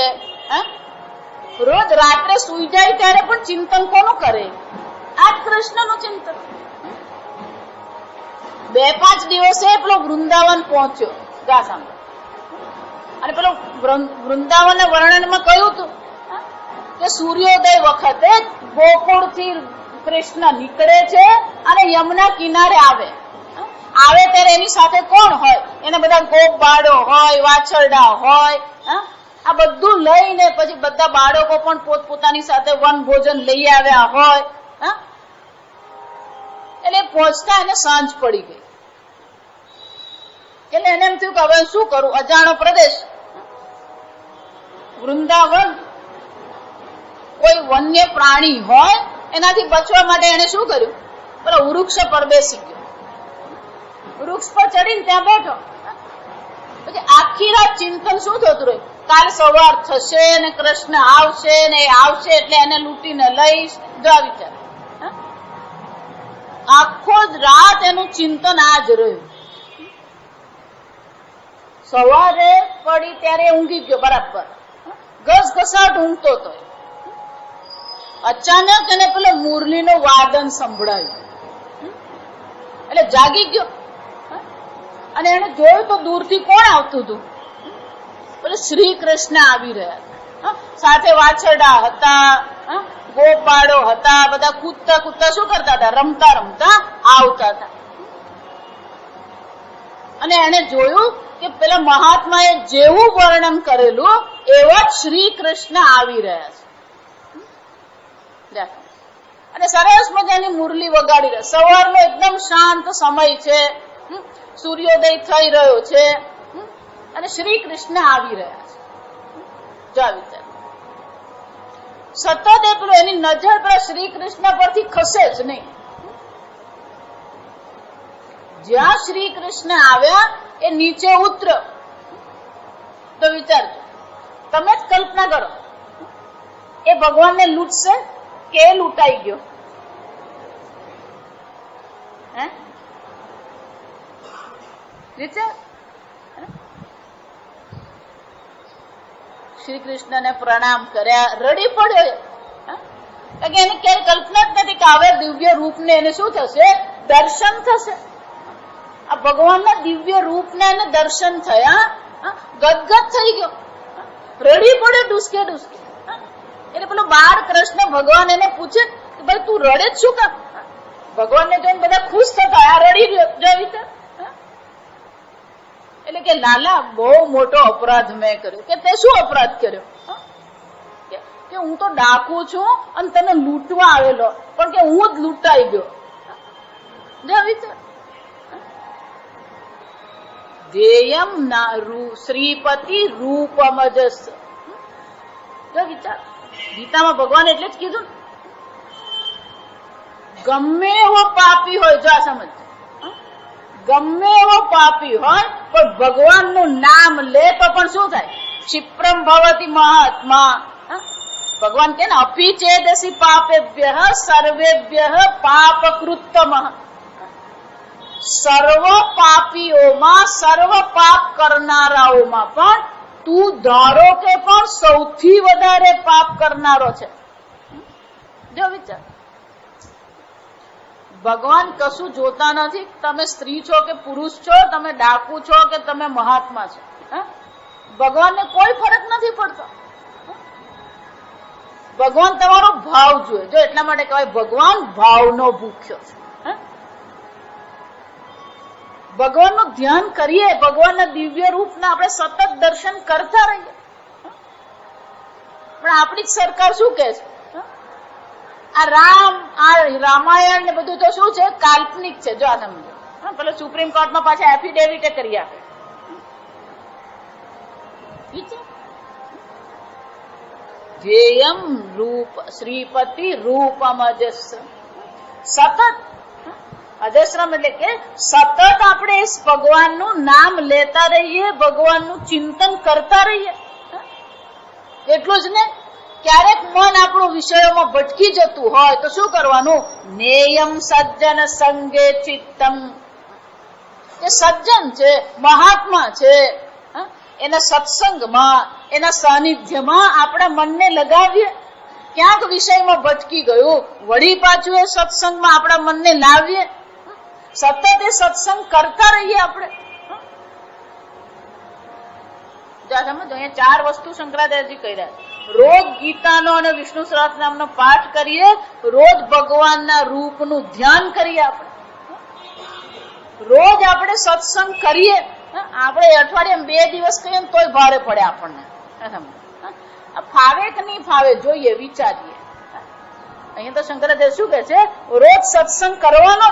રોજ રાત્રે સુઈ જાય ત્યારે પણ ચિંતન કોનું કરે? આ કૃષ્ણનું ચિંતન. 2-5 દિવસે પેલો વૃંદાવન પહોંચ્યો. અને પેલો વૃંદાવનના વર્ણનમાં કહ્યું હતું કે સૂર્યોદય વખતે ગોકુળથી કૃષ્ણ નીકળે છે અને યમુના કિનારે આવે ત્યારે એની સાથે કોણ હોય? એને બધા ગોપ બાળો હોય, વાછરડા હોય. આ બધું લઈને પછી બધા બાળકો પણ પોતપોતાની સાથે વન ભોજન લઈ આવ્યા હોય. એટલે પહોંચતા એને સાંજ પડી ગઈ. એટલે એને એમ થયું કે હવે શું કરું? અજાણો પ્રદેશ, વૃંદાવન, કોઈ વન્ય પ્રાણી હોય એનાથી બચવા માટે એને શું કર્યું? પેલો વૃક્ષ પર બેસી ગયો. વૃક્ષ પર ચડીને ત્યાં બેઠો. પછી આખી રાત ચિંતન શું થતું રહ્યું? કાલ સવાર થશે ને કૃષ્ણ આવશે ને એ આવશે એટલે એને લૂંટીને લઈશ. જો વિચાર, આખો જ રાત એનું ચિંતન આ જ રહ્યું. સવારે પડી ત્યારે ઊંઘી ગયો બરાબર, ઘસઘસાટ ઊંઘતો હતો. અચાનક એને પેલો મુરલીનું વાદન સંભળાયું એટલે જાગી ગયો. અને એને જોયું તો દૂરથી કોણ આવતું હતું? પેલો શ્રી કૃષ્ણ આવી રહ્યા હતા. સાથે વાછરડા હતા, ગોપાળો હતા, બધા કૂદતા કૂદતા શું કરતા હતા? રમતા રમતા આવતા હતા. અને એને જોયું કે પેલા મહાત્માએ જેવું વર્ણન કરેલું એવા જ શ્રી કૃષ્ણ આવી રહ્યા છે. અને સરસ મજાની મુરલી વગાડી રહ્યા. સવારનો એકદમ શાંત સમય છે, સૂર્યોદય થઈ રહ્યો છે અને શ્રી કૃષ્ણ આવી રહ્યા છે. જો વિચાર, સતત એ પેલું એની નજર પેલા શ્રી કૃષ્ણ પરથી ખસે જ નહીં. જ્યાં શ્રી કૃષ્ણ આવ્યા એ નીચે ઉતર. તો વિચારજો, તમે જ કલ્પના કરો, એ ભગવાનને લૂંટશે કે એ લૂંટાઈ ગયો? વિચાર. શ્રી કૃષ્ણને પ્રણામ કર્યા, રડી પડ્યો. કારણ કે એને ક્યારે કલ્પના જ નથી કે હવે દિવ્ય રૂપને એને શું થશે, દર્શન થશે. આ ભગવાનના દિવ્ય રૂપના એને દર્શન થયા, ગદગદ થઈ ગયો, રડી પડ્યો ડૂસકે ડૂસકે. એટલે પેલો બાળ કૃષ્ણ ભગવાન એને પૂછે કે ભાઈ તું રડે જ શું કામ? ભગવાનને જોઈને બધા ખુશ થતા, આ રડી રહ્યો. એટલે કે લાલા બહુ મોટો અપરાધ મેં કર્યો. કે તે શું અપરાધ કર્યો? કે હું તો ડાકુ છું અને તને લૂંટવા આવેલો, પણ કે હું જ લૂંટાઈ ગયો. ધ્યેયમ શ્રીપતિ રૂપમજસ. જો વિચાર, ગીતામાં ભગવાન એટલે જ કીધું, ગમે એવો પાપી હોય, જો આ સમજ, ગમે એવો પાપી હોય પણ ભગવાનનું નામ લે તો પણ શું થાય? ક્ષિપ્રમ ભવતી મહાત્મા. ભગવાન કે ને અપી ચેદસી પાપેભ્યઃ સર્વેભ્યઃ પાપકૃત્તમ. સર્વ પાપીઓમાં, સર્વ પાપ કરનારાઓમાં પણ તું ધારો કે પણ સૌથી વધારે પાપ કરનારો છે. જો વિચાર, ભગવાન કશું જોતા નથી તમે સ્ત્રી છો કે પુરુષ છો, તમે ડાકુ છો કે તમે મહાત્મા છો. ભગવાનને કોઈ ફરક નથી પડતો. ભગવાન તમારો ભાવ જોઈએ. જો એટલા માટે કહેવાય ભગવાન ભાવનો ભૂખ્યો છે. ભગવાનનું ધ્યાન કરીએ, ભગવાનના દિવ્ય રૂપના આપણે સતત દર્શન કરતા રહીએ. પણ આપણી જ સરકાર શું કહે છે? આ રામાયણ ને બધું તો શું છે? કાલ્પનિક છે. જો આ સમજો, પેલો સુપ્રીમ કોર્ટમાં પાછા એફિડેવિટ કરી આપે. ધ્યેયમ રૂપ શ્રીપતિ રૂપમજસ. સતત અજસ્રમ એટલે કે સતત આપણે ભગવાનનું નામ લેતા રહીએ, ભગવાનનું ચિંતન કરતા રહીએ. એટલું જ ને, ક્યારેક મન આપણું વિષયોમાં ભટકી જતું હોય તો શું કરવાનું? નેયમ સજ્જન સંગે ચિત્તમ. જે સજ્જન છે, મહાત્મા છે, એના સત્સંગમાં, એના સાનિધ્યમાં આપણા મનને લગાવીએ. ક્યાંક વિષયમાં ભટકી ગયું, વળી પાછું એ સત્સંગમાં આપણા મનને લાવીએ. સતત એ સત્સંગ કરતા રહીએ આપણે. સમજો, અહીંયા 4 વસ્તુ શંકરાચાર્યજી કહી રહ્યા. રોજ ગીતાનો અને વિષ્ણુ સહસ્રનામનો પાઠ કરીએ, રોજ ભગવાનના રૂપનું ધ્યાન કરીએ, આપણે રોજ આપણે સત્સંગ કરીએ. આપણે અઠવાડિયામાં 2 દિવસ કહીએ ને તોય ભારે પડે આપણને. ફાવે કે નહીં ફાવે જોઈએ, વિચારીએ. અહીંયા તો શંકરાચાર્ય શું કે છે? રોજ સત્સંગ કરવાનો.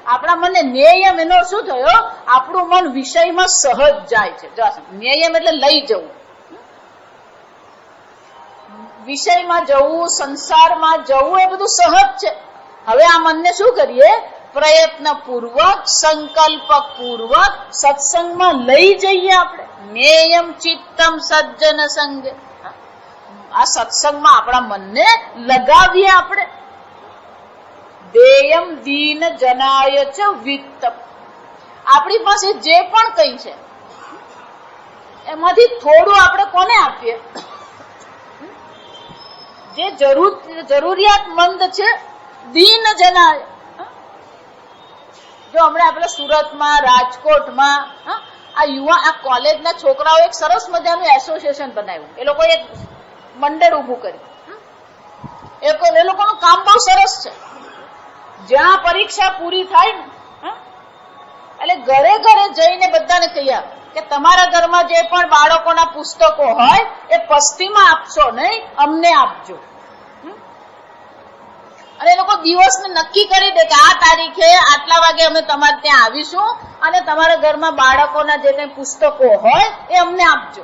આપણા મને નેયમ, એનો શું થયો? આપણું મન વિષયમાં સહજ જાય છે. નેયમ એટલે લઈ જવું, વિષયમાં જવું, સંસારમાં જવું, એ બધું સહજ છે. હવે આ મનને શું કરીએ? પ્રયત્ન પૂર્વક, સંકલ્પ પૂર્વક સત્સંગમાં લઈ જઈએ આપણે. નેયમ ચિત્તમ સજ્જન સંગે. આ સત્સંગમાં આપણા મનને લગાવીએ આપણે. દેયમ દીન જનાય ચ વિત્તમ. આપણી પાસે જે પણ કઈ છે એમાંથી થોડું આપણે કોને આપીએ? જે જરૂરિયાતમંદ છે. દીન જનાય. જો હમણાં આપણે સુરતમાં, રાજકોટમાં આ કોલેજના છોકરાઓ એક સરસ મજાનું એસોસિએશન બનાવ્યું. એ લોકોએ એક મંડળ ઉભું કર્યું. એ લોકોનું કામ બહુ સરસ છે. જ્યાં પરીક્ષા પૂરી થાય ને એટલે ઘરે ઘરે જઈને બધાને કહ્યા કે તમારા ઘરમાં જે પણ બાળકોના પુસ્તકો હોય એ પસ્તીમાં આપશો નહીં, અમને આપજો. અને એ લોકો દિવસને નક્કી કરી દે કે આ તારીખે આટલા વાગે અમે તમારે ત્યાં આવીશું અને તમારા ઘરમાં બાળકોના જે કઈ પુસ્તકો હોય એ અમને આપજો.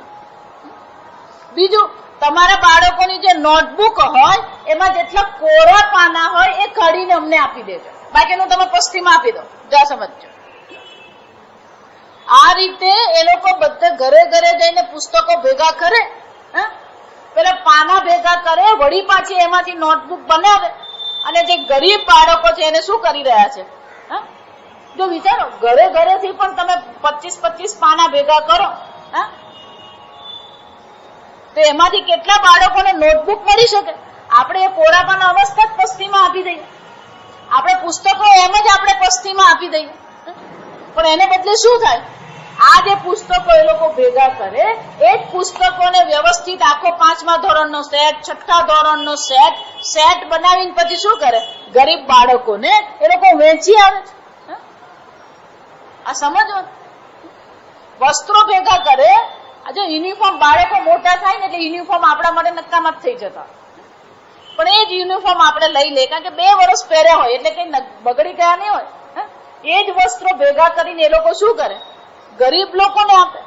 બીજું, તમારા બાળકોની જે નોટબુક હોય એમાં જેટલા કોરા પાના હોય એ કાઢીને અમને આપી દેજો, બાકીનું તમે પસ્તીમાં આપી દો. જા સમજો. આ રીતે એ લોકો બધા ઘરે ઘરે જઈને પુસ્તકો ભેગા કરે, પેલા પાના ભેગા કરે, વળી પાછી એમાંથી નોટબુક બનાવે. અને જે ગરીબ બાળકો છે એને શું કરી રહ્યા છે? જો વિચારો, ઘરે ઘરેથી પણ તમે 25-25 પાના ભેગા કરો તો એમાંથી કેટલા બાળકોને નોટબુક મળી શકે? આપણે એ પોરાપાના અવસ્થા જ પસ્તીમાં આપી દઈએ. આપણે પુસ્તકો એમ જ આપણે પસ્તીમાં આપી દઈએ. પણ એને બદલે શું થાય? આ જે પુસ્તકો એ લોકો ભેગા કરે, એ જ પુસ્તકોને વ્યવસ્થિત આખો 5મા ધોરણનો સેટ, 6થા ધોરણનો સેટ બનાવીને પછી શું કરે? ગરીબ બાળકોને એ લોકો વેચી આવે છે. આ સમજો. વસ્ત્રો ભેગા કરે. આજે યુનિફોર્મ બાળકો મોટા થાય ને એટલે યુનિફોર્મ આપણા માટે નકામા જ થઈ જતા, પણ એ જ યુનિફોર્મ આપણે લઈ લે, કારણ કે 2 વર્ષ પહેર્યા હોય એટલે કઈ બગડી ગયા નહીં હોય. એ જ વસ્ત્રો ભેગા કરીને એ લોકો શું કરે? ગરીબ લોકોને આપે.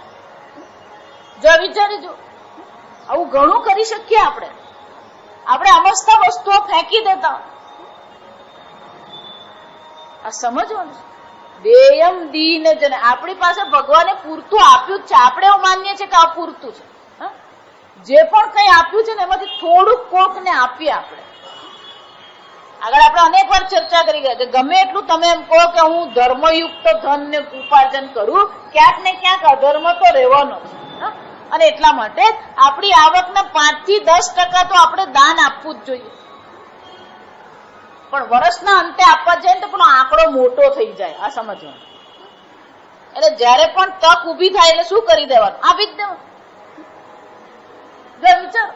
જો વિચારી જો, આવું ઘણું કરી શકીએ આપણે. આપણે અમસ્તા વસ્તુઓ ફેંકી દેતા. આ સમજવાનું. દેયમ દીન જન, આપણી પાસે ભગવાને પૂરતું આપ્યું જ છે. આપણે એવું માનીએ છીએ કે આ પૂરતું છે. જે પણ કઈ આપ્યું છે ને એમાંથી થોડુંક કોકને આપીએ આપણે. આગળ આપણે અનેક વાર ચર્ચા કરી ગયા કે ગમે એટલું તમે એમ કહો કે હું ધર્મયુક્ત ધન ને ઉપાર્જન કરું, ક્યાંક ને ક્યાંક અધર્મ તો રહેવાનો છે. અને એટલા માટે આપણી આવકના 5 થી 10% તો આપણે દાન આપવું જ જોઈએ. પણ વર્ષના અંતે આપવા જાય તો પણ આંકડો મોટો થઈ જાય. આ સમજવાનું. એટલે જયારે પણ તક ઉભી થાય એટલે શું કરી દેવાનું? આપી જ દેવાનું. વિચાર,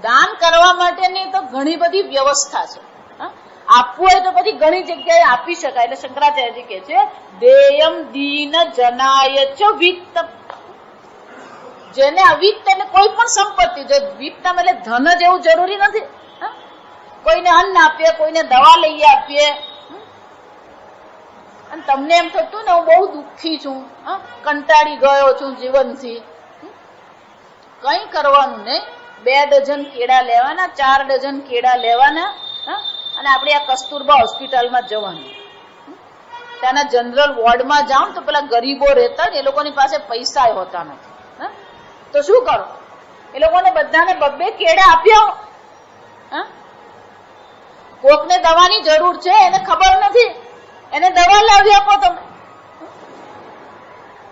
દાન કરવા માટેની તો ઘણી બધી વ્યવસ્થા છે. આપવું હોય તો પછી ઘણી જગ્યાએ આપી શકાય. એટલે શંકરાચાર્યજી કહે છે દેયમ દીન જનાય ચ વિત્તમ. જેને અવિત્ત એટલે કોઈ પણ સંપત્તિ, જો વિત્તમ એટલે ધન જ એવું જરૂરી નથી. કોઈને અન્ન આપીએ, કોઈને દવા લઈ આપીએ. અને તમને એમ થતું ને હું બહુ દુઃખી છું, કંટાળી ગયો છું જીવનથી, કઈ કરવાનું નહીં. 2 ડઝન કેળા લેવાના, 4 ડઝન કેળા લેવાના, અને આપણે આ કસ્તુરબા હોસ્પિટલમાં જવાનું. ત્યાંના જનરલ વોર્ડમાં જાઓ તો પેલા ગરીબો રહેતા ને એ લોકોની પાસે પૈસા હોતા નથી. તો શું કરો? એ લોકોને બધાને 2 કેળા આપ્યા. કોકને દવાની જરૂર છે, એને ખબર નથી, એને દવા લાવી આપો તમે.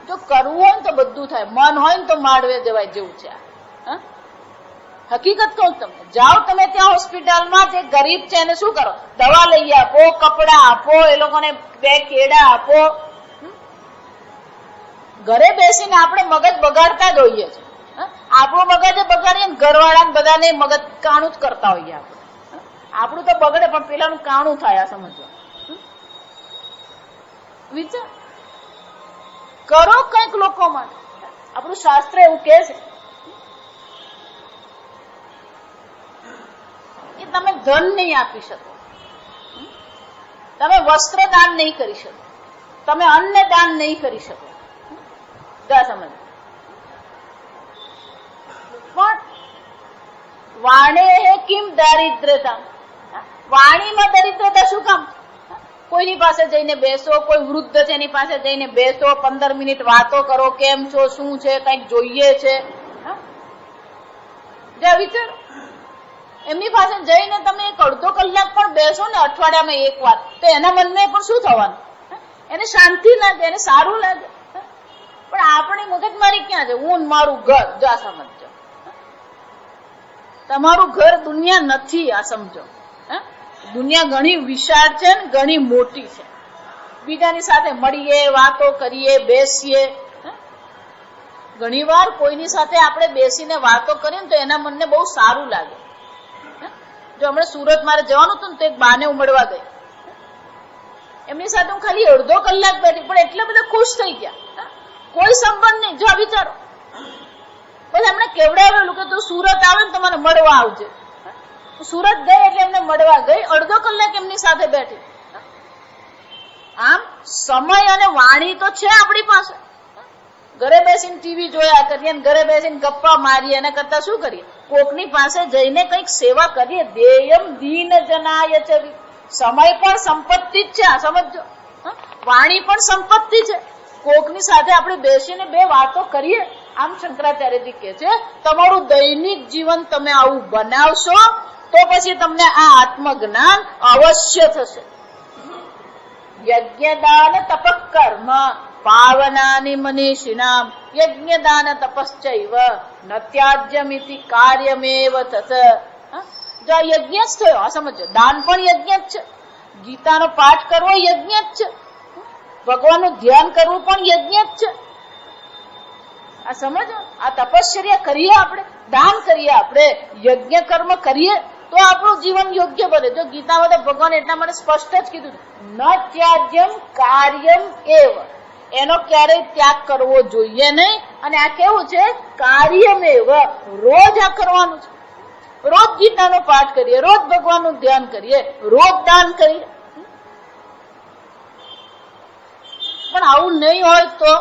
જો કરવું હોય ને તો બધું થાય. મન હોય ને તો માંડવે જવાય જેવું છે. હકીકત કહું તમને, જાઓ તમે ત્યાં હોસ્પિટલમાં, જે ગરીબ છે એને શું કરો? દવા લઈ આપો, કપડા આપો, એ લોકોને 2 કેળા આપો. ઘરે બેસીને આપણે મગજ બગાડતા જ હોઈએ છીએ. આપણું મગજ બગાડીએ ને ઘરવાળા બધાને મગજ કાણું જ કરતા હોઈએ આપણે. આપણું તો બગડે પણ પેલાનું કાણું થાય. આ સમજો. વિચાર કરો કઈક લોકો માટે. આપણું શાસ્ત્ર એવું કે છે કે તમે ધન નહીં આપી શકો, તમે વસ્ત્ર દાન નહીં કરી શકો, તમે અન્ન દાન નહીં કરી શકો. સમજ. પણ વાણે કિમ દારિદ્રતા, વાણીમાં દરિદ્રતા શું કામ? કોઈની પાસે જઈને બેસો, કોઈ વૃદ્ધ છે એની પાસે જઈને બેસો, 15 મિનિટ વાતો કરો, કેમ છો, શું છે, કઈક જોઈએ છે. વિચારો, એમની પાસે જઈને તમે 1-2 કલાક પણ બેસો ને અઠવાડિયામાં 1 વાર, તો એના મનને પણ શું થવાનું? એને શાંતિ લાગે, એને સારું લાગે. પણ આપણી મગજમારી ક્યાં છે? હું મારું ઘર. જા સમજો, તમારું ઘર દુનિયા નથી. આ સમજો. દુનિયા ઘણી વિશાળ છે ને ઘણી મોટી છે. બીજાની સાથે મળીએ, વાતો કરીએ, બેસીએ. ઘણી વાર કોઈની સાથે આપણે બેસીને વાતો કરીએ તો એના મનને બહુ સારું લાગે. જો હમણાં સુરત મારે જવાનું હતું ને તો એક બાને મળવા ગઈ. એમની સાથે હું ખાલી 1/2 કલાક બેઠી, પણ એટલે બધા ખુશ થઈ ગયા. કોઈ સંબંધ નહીં. જો વિચારો, પછી એમને કેવડાવેલું કે તું સુરત આવે ને તો મને મળવા આવજે. સુરત ગઈ એટલે એમને મળવા ગઈ, 1/2 કલાક એમની સાથે બેઠી. આમ સમય અને વાણી તો છે આપણી પાસે. ઘરે બેસીને ટીવી જોયા કરીએ, ઘરે બેસીને ગપ્પા મારીએ, એના કરતા શું કરીએ? કોકની પાસે જઈને કઈક સેવા કરીએ. દેયમ દીન જનાય છે. સમય પણ સંપત્તિ જ છે. આ સમજો. વાણી પણ સંપત્તિ છે. કોકની સાથે આપણે બેસીને 2 વાતો કરીએ. આમ શંકરાચાર્યજી કહે છે તમારું દૈનિક જીવન તમે આવું બનાવશો તો પછી તમને આ આત્મજ્ઞાન અવશ્ય થશે. યજ્ઞદાન તપકર્મ પાવનાની મનીષિણામ યજ્ઞદાન તપશ્ચૈવ ન ત્યાજ્યમિતિ કાર્યમેવ તત. જો આ યજ્ઞ જ થયો, આ સમજો. દાન પણ યજ્ઞ જ છે, ગીતાનો પાઠ કરવો યજ્ઞ જ છે, ભગવાનનું ધ્યાન કરવું પણ યજ્ઞ જ છે. આ સમજો. આ તપશ્ચર્યા કરીએ આપણે, દાન કરીએ આપણે, યજ્ઞ કર્મ કરીએ તો આપણું જીવન યોગ્ય બને. જો ગીતામાં તો ભગવાન એટલા માટે સ્પષ્ટ જ કીધું, ન ત્યાજ્યમ કાર્યમ એવ. એનો ક્યારેય ત્યાગ કરવો જોઈએ નહીં. અને આ કેવું છે? કાર્યમેવ. રોજ આ કરવાનું છે. રોજ ગીતાનો પાઠ કરીએ, રોજ ભગવાનનું ધ્યાન કરીએ, રોજ દાન કરીએ. પણ આવું નહીં હોય તો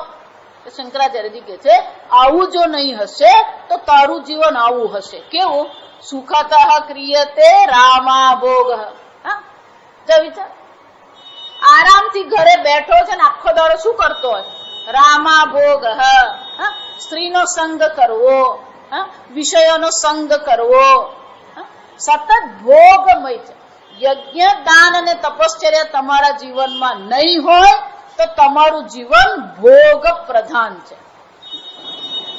શંકરાચાર્યજી કહે છે, આવું જો નહીં હશે તો તારું જીવન આવું હશે. કેવું? સુખતઃ ક્રિયતે રામા ભોગ. વિચાર, આરામથી ઘરે બેઠો છે ને આખો દાડો શું કરતો હોય? રામા ભોગ. સ્ત્રીનો સંગ કરવો, વિષયોનો સંગ કરવો, સતત ભોગમય છે. યજ્ઞ, દાન અને તપશ્ચર્યા તમારા જીવનમાં નહીં હોય તો તમારું જીવન ભોગ પ્રધાન છે.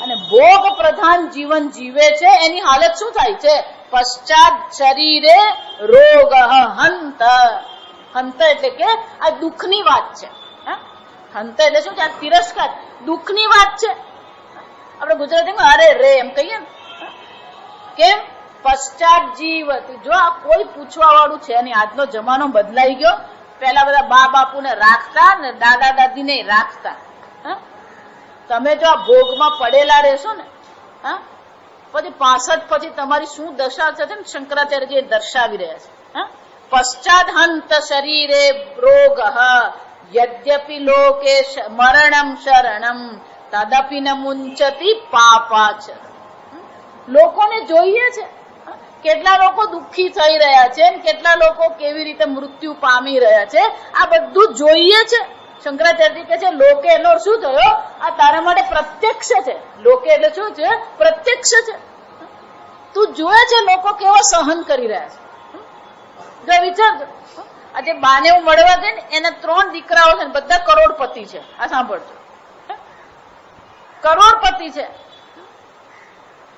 અને ભોગ પ્રધાન જીવન જીવે છે એની હાલત શું થાય છે? પશ્ચાત શરીરે રોગ હંત. હંત એટલે કે આ દુઃખની વાત છે. હંત એટલે શું છે? આ તિરસ્કાર, દુઃખની વાત છે. આપણે ગુજરાતીમાં અરે રે એમ કહીએ ને. કેમ? પશ્ચાત જીવતી. જો આ કોઈ પૂછવા વાળું છે નહીં. આજનો જમાનો બદલાઈ ગયો. પેલા બધા બા બાપુને રાખતા ને દાદા દાદીને રાખતા. તમે જો આ ભોગમાં પડેલા રહેશો ને, પછી 65 પછી તમારી શું દશા થશે ને શંકરાચાર્યજી દર્શાવી રહ્યા છે. પશ્ચાત હંત શરીરે રોગ યદ્યપિ લોકે મરણમ શરણમ તદપિ ન મુંચતી પાપાચ. લોકોને જોઈએ છે કેટલા લોકો દુઃખી થઈ રહ્યા છે, કેટલા લોકો કેવી રીતે મૃત્યુ પામી રહ્યા છે. આ બધું જોઈએ છે. શંકરાચાર્યજી કહે છે લોકે એનો શું થયો? આ તારા માટે પ્રત્યક્ષ છે. લોકે એટલે શું છે? પ્રત્યક્ષ છે. તું જોયે છે લોકો કેવા સહન કરી રહ્યા છે. જો વિચારજો, આજે બાને હું મળવા ગઈ ને, એના 3 દીકરાઓ છે, બધા કરોડપતિ છે. આ સાંભળજો, કરોડપતિ છે.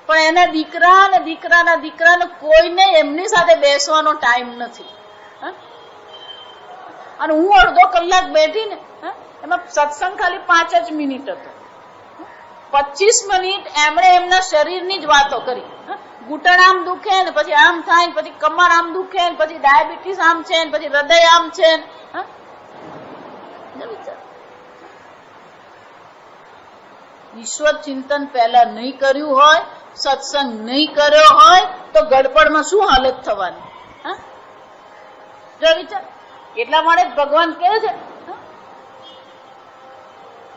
પણ એના દીકરા ને દીકરાના દીકરાને કોઈને એમની સાથે બેસવાનો ટાઈમ નથી. અને હું અડધો કલાક બેઠી ને, એમાં સત્સંગ ખાલી 5 જ મિનિટ હતો. 25 મિનિટ એમણે એમના શરીરની જ વાતો કરી. ઘૂંટણ આમ દુખે ને પછી આમ થાય ને પછી કમર આમ દુખે ને પછી ડાયાબિટીસ આમ છે ને પછી હૃદય આમ છે. ઈશ્વર ચિંતન પહેલા નહીં કર્યું હોય, સત્સંગ નહીં કર્યો હોય તો ગડપડમાં શું હાલત થવાની? જો વિચાર. એટલા માટે ભગવાન કહે છે,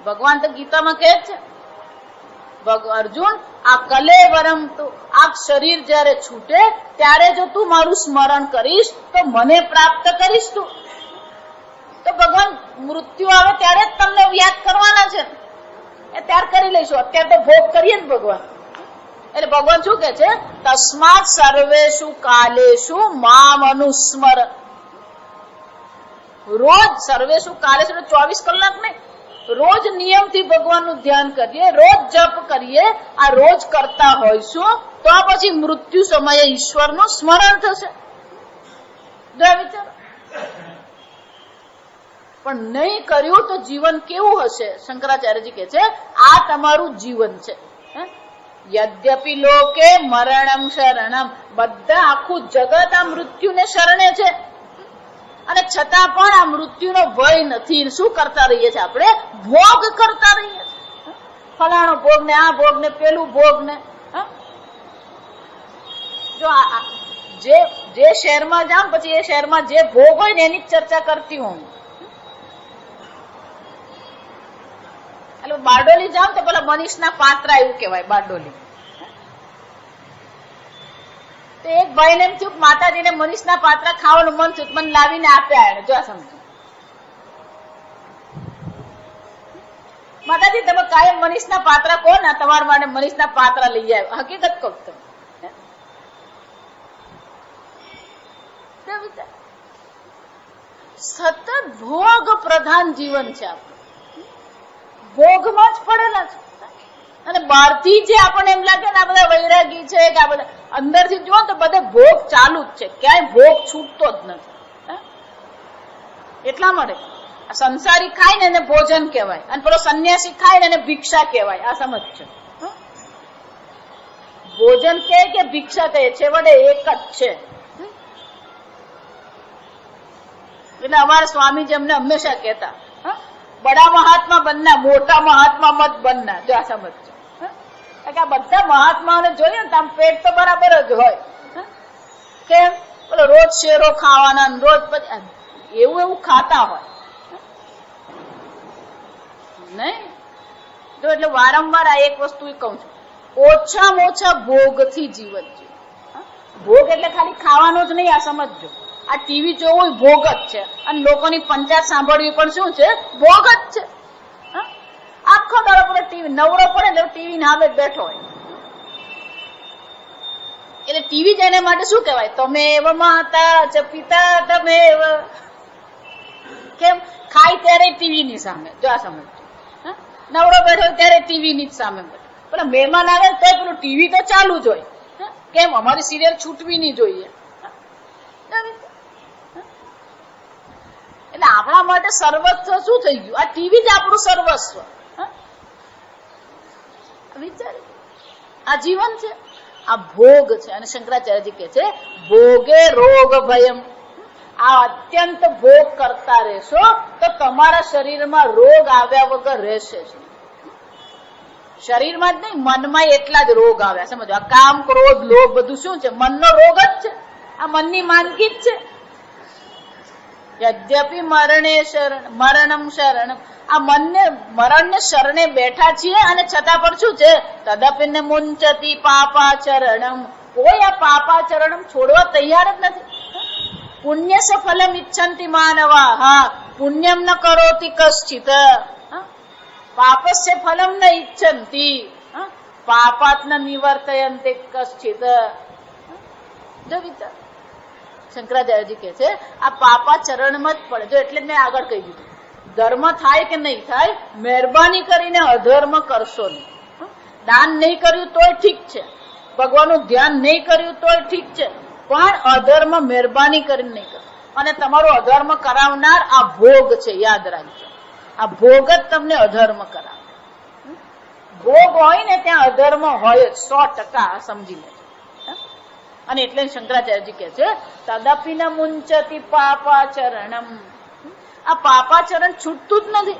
ભગવાન તો ગીતામાં કહે છે, અર્જુન આ કલેવરમ તો આ શરીર જયારે છૂટે ત્યારે જો તું મારું સ્મરણ કરીશ તો મને પ્રાપ્ત કરીશ તું. તો ભગવાન મૃત્યુ આવે ત્યારે જ તમને યાદ કરવાના છે. એ ત્યારે કરી લઈશું. અત્યારે તો ભોગ કરીએ ને ભગવાન. એટલે ભગવાન શું કે છે? તસ્માત સર્વેષુ કાલેષુ મામ અનુસ્મર. રોજ સર્વેષુ કાલેષુ 24 કલાક નહીં, રોજ નિયમથી ભગવાનનું ધ્યાન કરીએ, રોજ જપ કરીએ. આ રોજ કરતા હોઈશું તો પછી મૃત્યુ સમયે ઈશ્વરનું સ્મરણ થશે. વિચાર. પણ નહીં કર્યું તો જીવન કેવું હશે? શંકરાચાર્યજી કહે છે આ તમારું જીવન છે. યદ્યપિ લોકે મરણમ શરણમ. બધા આખું જગત આ મૃત્યુને શરણે છે અને છતાં પણ આ મૃત્યુનો ભય નથી. શું કરતા રહીએ છીએ આપણે? ભોગ કરતા રહીએ છીએ. ફલાણો ભોગ ને આ ભોગ ને પેલું ભોગ ને. જો જે શહેરમાં જાઉં પછી એ શહેરમાં જે ભોગ હોય ને એની ચર્ચા કરતી હું. એટલે બારડોલી જાઉં તો પેલા મનીષના પાત્રા એવું કહેવાય બારડોલી. તો એક ભાઈને એમ થયું માતાજીને મનીષના પાત્રા ખાવાનું મન થયું, મને લાવીને આપ્યા. એને જો સમજો, માતાજી તમે કાયમ મનીષના પાત્રા કહો ને, તમારા માટે મનીષના પાત્રા લઈ આવ્યો. હકીકત કહો તમે. સતત ભોગ પ્રધાન જીવન છે આપણું. ભોગમાં જ પડેલા છે. અને બહારથી જે આપણને એમ લાગે ને આ બધા વૈરાગી છે કે આ બધા, અંદરથી જુઓ તો બધે ભોગ ચાલુ જ છે, ક્યાંય ભોગ છૂટતો જ નથી. એટલા માટે સંસારી ખાય ને એને ભોજન કહેવાય, અને પેલો સંન્યાસી ખાય ને એને ભિક્ષા કહેવાય. આ સમજ છે. ભોજન કે ભિક્ષા કહે છે વડે એક જ છે. એટલે અમારા સ્વામીજી અમને હંમેશા કહેતા, બડા મહાત્મા બનના, મોટા મહાત્મા મત બનના. જો આ સમજ છે. આ બધા મહાત્માઓને જોઈએ ને આમ પેટ તો બરાબર જ હોય. કેમ? બોલો રોજ શેરો ખાવાના, રોજ એવું ખાતા હોય નહીં. તો એટલે વારંવાર આ એક વસ્તુ કહું છું, ઓછામાં ઓછા ભોગથી જીવન જીવો. ભોગ એટલે ખાલી ખાવાનો જ નહીં. આ સમજજો, આ ટીવી જોવું ભોગ જ છે, અને લોકોની પંચાયત સાંભળવી પણ શું છે? ભોગ જ છે. આખો દાડો પર ટીવી, નવરો પડે એટલે ટીવી નામે જ બેઠો હોય. એટલે ટીવી જ એને માટે શું કહેવાય? તમે એવ માતા છે પિતા તમે એવ. કેમ? ખાય ત્યારે ટીવી ની સામે. જો આ સમજ, નવરો બેઠો ત્યારે ટીવી ની જ સામે બેઠો. પેલા મહેમાન આવે તો પેલું ટીવી તો ચાલુ જ હોય. કેમ? અમારી સિરિયલ છૂટવી નહીં જોઈએ. એટલે આપણા માટે સર્વસ્વ શું થઈ ગયું? આ ટીવી જ આપણું સર્વસ્વ. વિચાર, આ જીવન છે, આ ભોગ છે. અને શંકરાચાર્યજી કે છે ભોગે રોગ ભયમ. આ અત્યંત ભોગ કરતા રહેશો તો તમારા શરીરમાં રોગ આવ્યા વગર રહેશે જ. શરીરમાં જ નહીં, મનમાં એટલા જ રોગ આવ્યા. સમજો, આ કામ ક્રોધ લોભ બધું શું છે? મનનો રોગ જ છે. આ મનની માંદગી જ છે. યદ્યપિ મરણે શરણ મરણમ શરણમ. આ મનને મરણને શરણે બેઠા છીએ, અને છતાં પણ શું છે? તદપિને મુંચતી પાપાચરણમ. કોઈ આ પાપાચરણમ છોડવા તૈયાર જ નથી. પુણ્ય સફલમ ઈચ્છંતિ માનવા. હા, પુણ્યમ ન કરોતિ કશ્ચિત, પાપસ્ય ફલમ ન ઈચ્છંતિ, પાપાત ન નિવર્તયંતે કશ્ચિત. જો વિચાર, શંકરાચાર્યજી કે છે આ પાપાચરણમાં જ પડે. જો એટલે મેં આગળ કહી દીધું, ધર્મ થાય કે નહીં થાય, મહેરબાની કરીને અધર્મ કરશો નહીં. દાન નહીં કર્યું તોય ઠીક છે, ભગવાનનું ધ્યાન નહીં કર્યું તોય ઠીક છે, પણ અધર્મ મહેરબાની કરીને નહીં કરો. અને તમારો અધર્મ કરાવનાર આ ભોગ છે. યાદ રાખજો, આ ભોગ જ તમને અધર્મ કરાવે. ભોગ હોય ને ત્યાં અધર્મ હોય જ, 100%. સમજી લેજો. અને એટલે શંકરાચાર્યજી કે છે તદપિન મુંચતી પાપાચરણમ. આ પાપાચરણ છૂટતું જ નથી.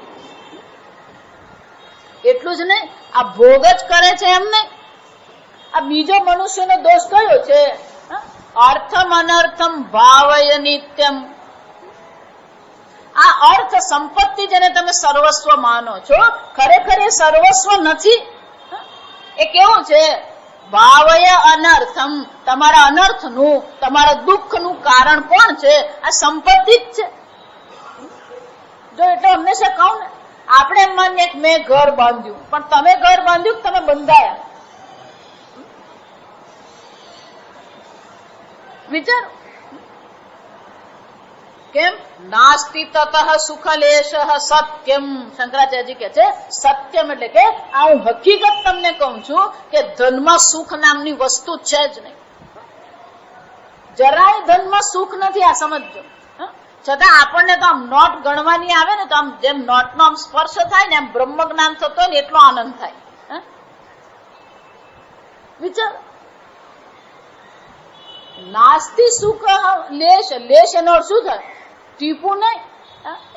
એટલું જ નહીં, આ ભોગ જ કરે છે એમ નહીં. આ બીજો મનુષ્યનો દોષ કયો છે? અર્થમ અનર્થમ ભાવય નિત્યમ. આ અર્થ સંપત્તિ જેને તમે સર્વસ્વ માનો છો, ખરેખર એ સર્વસ્વ નથી. એ કેવું છે? ભાવય અનર્થમ. તમારા અનર્થનું, તમારા દુઃખનું કારણ કોણ છે? આ સંપત્તિ જ છે. જો એટલે હંમેશા કહું ને, આપણે એમ માનીએ કે મેં ઘર બાંધ્યું, પણ તમે ઘર બાંધ્યું કે તમે બંધાયા? વિચારો. કેમ? નાસ્તિ તતઃ સુખલેશ સત્યમ. શંકરાચાર્યજી કે છે સત્યમ એટલે કે આ હું હકીકત તમને કહું છું કે ધનમાં સુખ નામની વસ્તુ છે જ નહીં. જરાય ધનમાં સુખ નથી. આ સમજજો. છતાં આપણને તો આમ નોટ ગણવાની આવે ને તો આમ જેમ નોટ નો આમ સ્પર્શ થાય ને એમ બ્રહ્મ જ્ઞાન થતો હોય ને એટલો આનંદ થાય. વિચાર, નાસ્તિ સુખ લેશ. લેશ એનો શું થાય? ટીપું નહીં,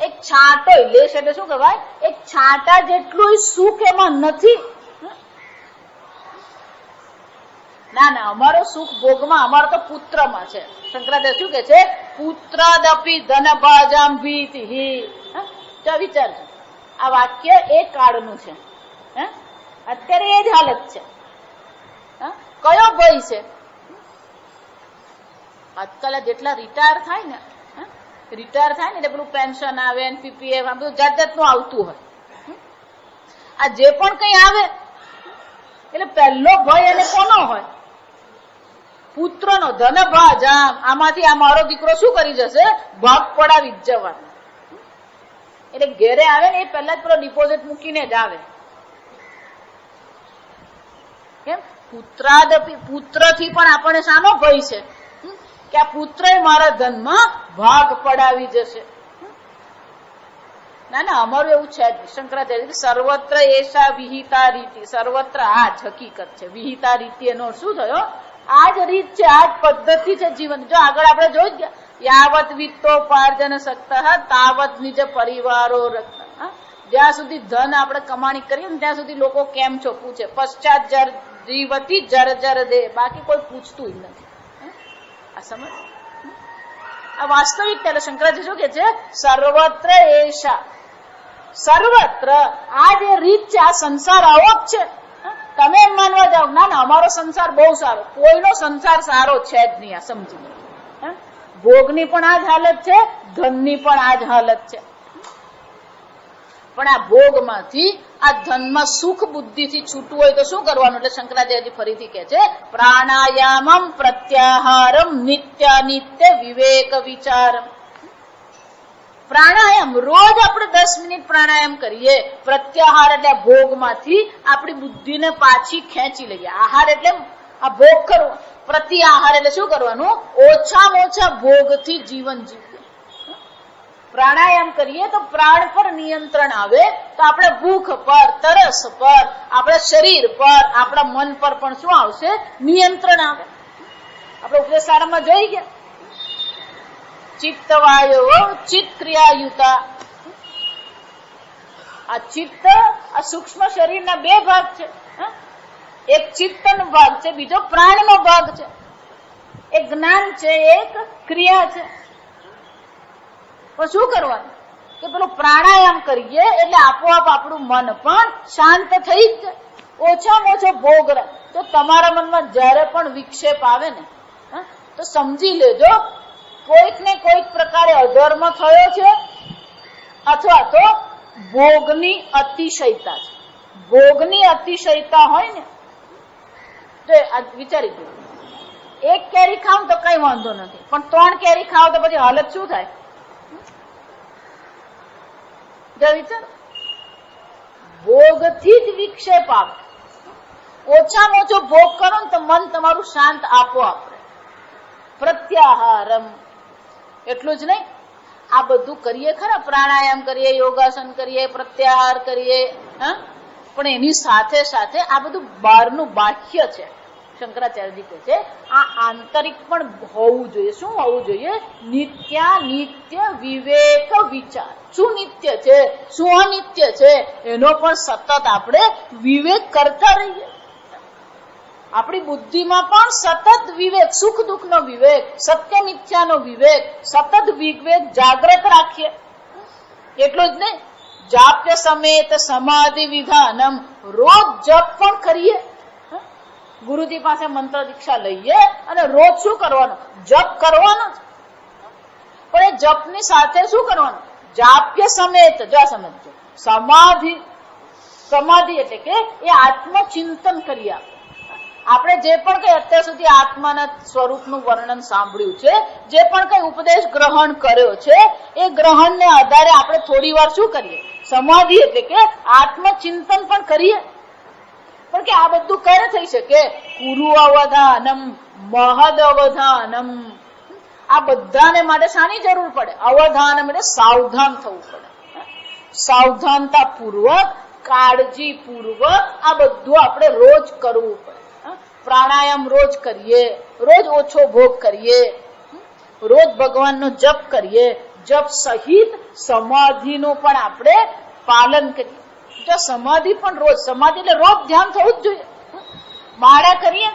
એક છાંટો. લેશ એટલે શું કહેવાય? એક છાંટા જેટલું સુખ એમાં નથી. ના ના, અમારો સુખ ભોગમાં, અમારો તો પુત્રમાં છે. શંકરાચાર્ય શું કે છે? પુત્રાદપી ધનભાજામ ભીતિહિ. વિચારજો, આ વાક્ય એ કાળનું છે. અત્યારે એ જ હાલત છે. કયો ભય છે? આજકાલ જેટલા રિટાયર થાય ને એટલે પેલું પેન્શન આવે, પીપીએફ, આ બધું જાત જાતનું આવતું હોય. આ જે પણ કઈ આવે એટલે પહેલો ભય એને કોનો હોય? પુત્રનો. ધનભાજામ. આમાંથી આ મારો દીકરો શું કરી જશે? ભાગ પડાવી જ જવાનો. એટલે ઘેરે આવે ને એ પહેલા જ પેલો ડિપોઝિટ મૂકીને જ આવે. કેમ? પુત્રાદપી, પુત્રથી પણ આપણને શાનો ભય છે કે આ પુત્ર મારા ધનમાં ભાગ પડાવી જશે. ના ના, અમારું એવું છે જ. શંકરાચાર્ય સર્વત્ર એશા વિહિતા રીતિ, સર્વત્ર આ જ હકીકત છે. વિહિતા રીતિ એનો શું થયો? આ જ રીત છે, આ જ પદ્ધતિ છે જીવન. જો આગળ આપણે જોઈ ગયા, યાવત વિત્તોપાર્જન શક્ત તાવત નિજ પરિવારો રક્ત. જ્યાં સુધી ધન આપણે કમાણી કરીએ ને ત્યાં સુધી લોકો કેમ છો પૂછે. પશ્ચાત જીવતી જર્જર દે, બાકી કોઈ પૂછતું જ નથી. આ સમજ, આ વાસ્તવિકતા. એટલે શંકરાચાર્ય શું કે છે? સર્વત્ર એશા, સર્વત્ર આ જે રીત છે, આ સંસાર આવો જ છે. તમે એમ માનવા જાઓ ના ના અમારો સંસાર બહુ સારો, કોઈનો સંસાર સારો છે જ નહીં. આ સમજી લો. ભોગની પણ આ જ હાલત છે, ધનની પણ આ જ હાલત છે. પણ આ ભોગમાંથી, આ ધનમાં સુખ બુદ્ધિથી છૂટવું હોય તો શું કરવાનું? એટલે શંકરાચાર્ય ફરીથી કહે છે પ્રાણાયામમ પ્રત્યાહારમ નિત્યાનિત્ય વિવેક વિચારમ. પ્રાણાયામ રોજ આપણે 10 મિનિટ પ્રાણાયામ કરીએ. પ્રત્યાહાર એટલે ભોગમાંથી આપણી બુદ્ધિને પાછી ખેંચી લઈએ. આહાર એટલે આ ભોગ કરવો. પ્રત્યાહાર એટલે શું કરવાનું? ઓછામાં ઓછા ભોગથી જીવન જીવીએ. પ્રાણાયામ કરીએ તો પ્રાણ પર નિયંત્રણ આવે, તો આપણે ભૂખ પર, તરસ પર, આપણા શરીર પર, આપણા મન પર પણ શું આવશે? નિયંત્રણ આવે. આપણે ઉપદેશ સારામાં જોઈ ગયા, ચિત્ત વાયો ચિત્ત ક્રિયાયુતા. આ ચિત્ત, આ સૂક્ષ્મ શરીરના 2 ભાગ છે. એક ચિત્તનો ભાગ છે, બીજો પ્રાણનો ભાગ છે. એક જ્ઞાન છે, એક ક્રિયા છે. પણ શું કરવાનું? કે પેલું પ્રાણાયામ કરીએ એટલે આપોઆપ આપણું મન પણ શાંત થઈ જ જાય. ઓછામાં ઓછો ભોગ રહે. તો તમારા મનમાં જયારે પણ વિક્ષેપ આવે ને, તો સમજી લેજો કોઈક ને કોઈક પ્રકારે અધર્મ થયો છે, અથવા તો ભોગની અતિશયતા છે. ભોગની અતિશયતા હોય ને તો વિચારી દો, 1 કેરી ખાવ તો કઈ વાંધો નથી, પણ 3 કેરી ખાવ તો પછી હાલત શું થાય? વિચાર, ભોગથી જ વિક્ષેપ આવે. ઓછામાં ઓછો ભોગ કરો ને તો મન તમારું શાંત આપોઆપ રહે. પ્રત્યાહારમ એટલું જ નહીં, આ બધું કરીએ ખરા, પ્રાણાયામ કરીએ, યોગાસન કરીએ, પ્રત્યાહાર કરીએ, પણ એની સાથે સાથે આ બધું બહારનું બાહ્ય છે. શંકરાચાર્યજી કહે છે આ આંતરિક પણ હોવું જોઈએ. શું હોવું જોઈએ? નિત્ય વિવેક વિચાર. શું નિત્ય છે, શું અનિત્ય છે, એનો પણ સતત આપણે વિવેક કરતા રહીએ. આપણી બુદ્ધિમાં પણ સતત વિવેક, સુખ દુઃખનો વિવેક, સત્ય મિથ્યાનો વિવેક, સતત વિવેક જાગ્રત રાખીએ. એટલું જ નહીં, જાપ્ય સમેત સમાધિ વિધાનમ, રોજ જપ પણ કરીએ. ગુરુજી પાસે મંત્ર દીક્ષા લઈએ અને રોજ શું કરવાનું? જપ કરવાનો. પણ એ જપની સાથે શું કરવાનું? જાપ્ય સમેત, જો સમજો, સમાધિ. સમાધિ એટલે કે એ આત્મચિંતન કરીએ. આપણે જે પણ કઈ અત્યાર સુધી આત્માના સ્વરૂપનું વર્ણન સાંભળ્યું છે, જે પણ કઈ ઉપદેશ ગ્રહણ કર્યો છે, એ ગ્રહણને આધારે આપણે થોડી વાર શું કરીએ? સમાધિ એટલે કે આત્મચિંતન પણ કરીએ. પણ કે આ બધું ક્યારે થઈ શકે? કુરુ અવધાનમ, મહદ અવધાનમ. આ બધાને માટે શાની જરૂર પડે? અવધાનમ એટલે સાવધાન થવું પડે. સાવધાનતા પૂર્વક, કાળજી પૂર્વક આ બધું આપણે રોજ કરવું પડે. પ્રાણાયામ રોજ કરીએ, રોજ ઓછો ભોગ કરીએ, રોજ ભગવાનનો જપ કરીએ, જપ સહિત સમાધિનું પણ આપણે પાલન કરીએ. જો સમાધિ પણ રોજ, સમાધિ એટલે રોજ ધ્યાન થવું જ જોઈએ. માળા કરીએ,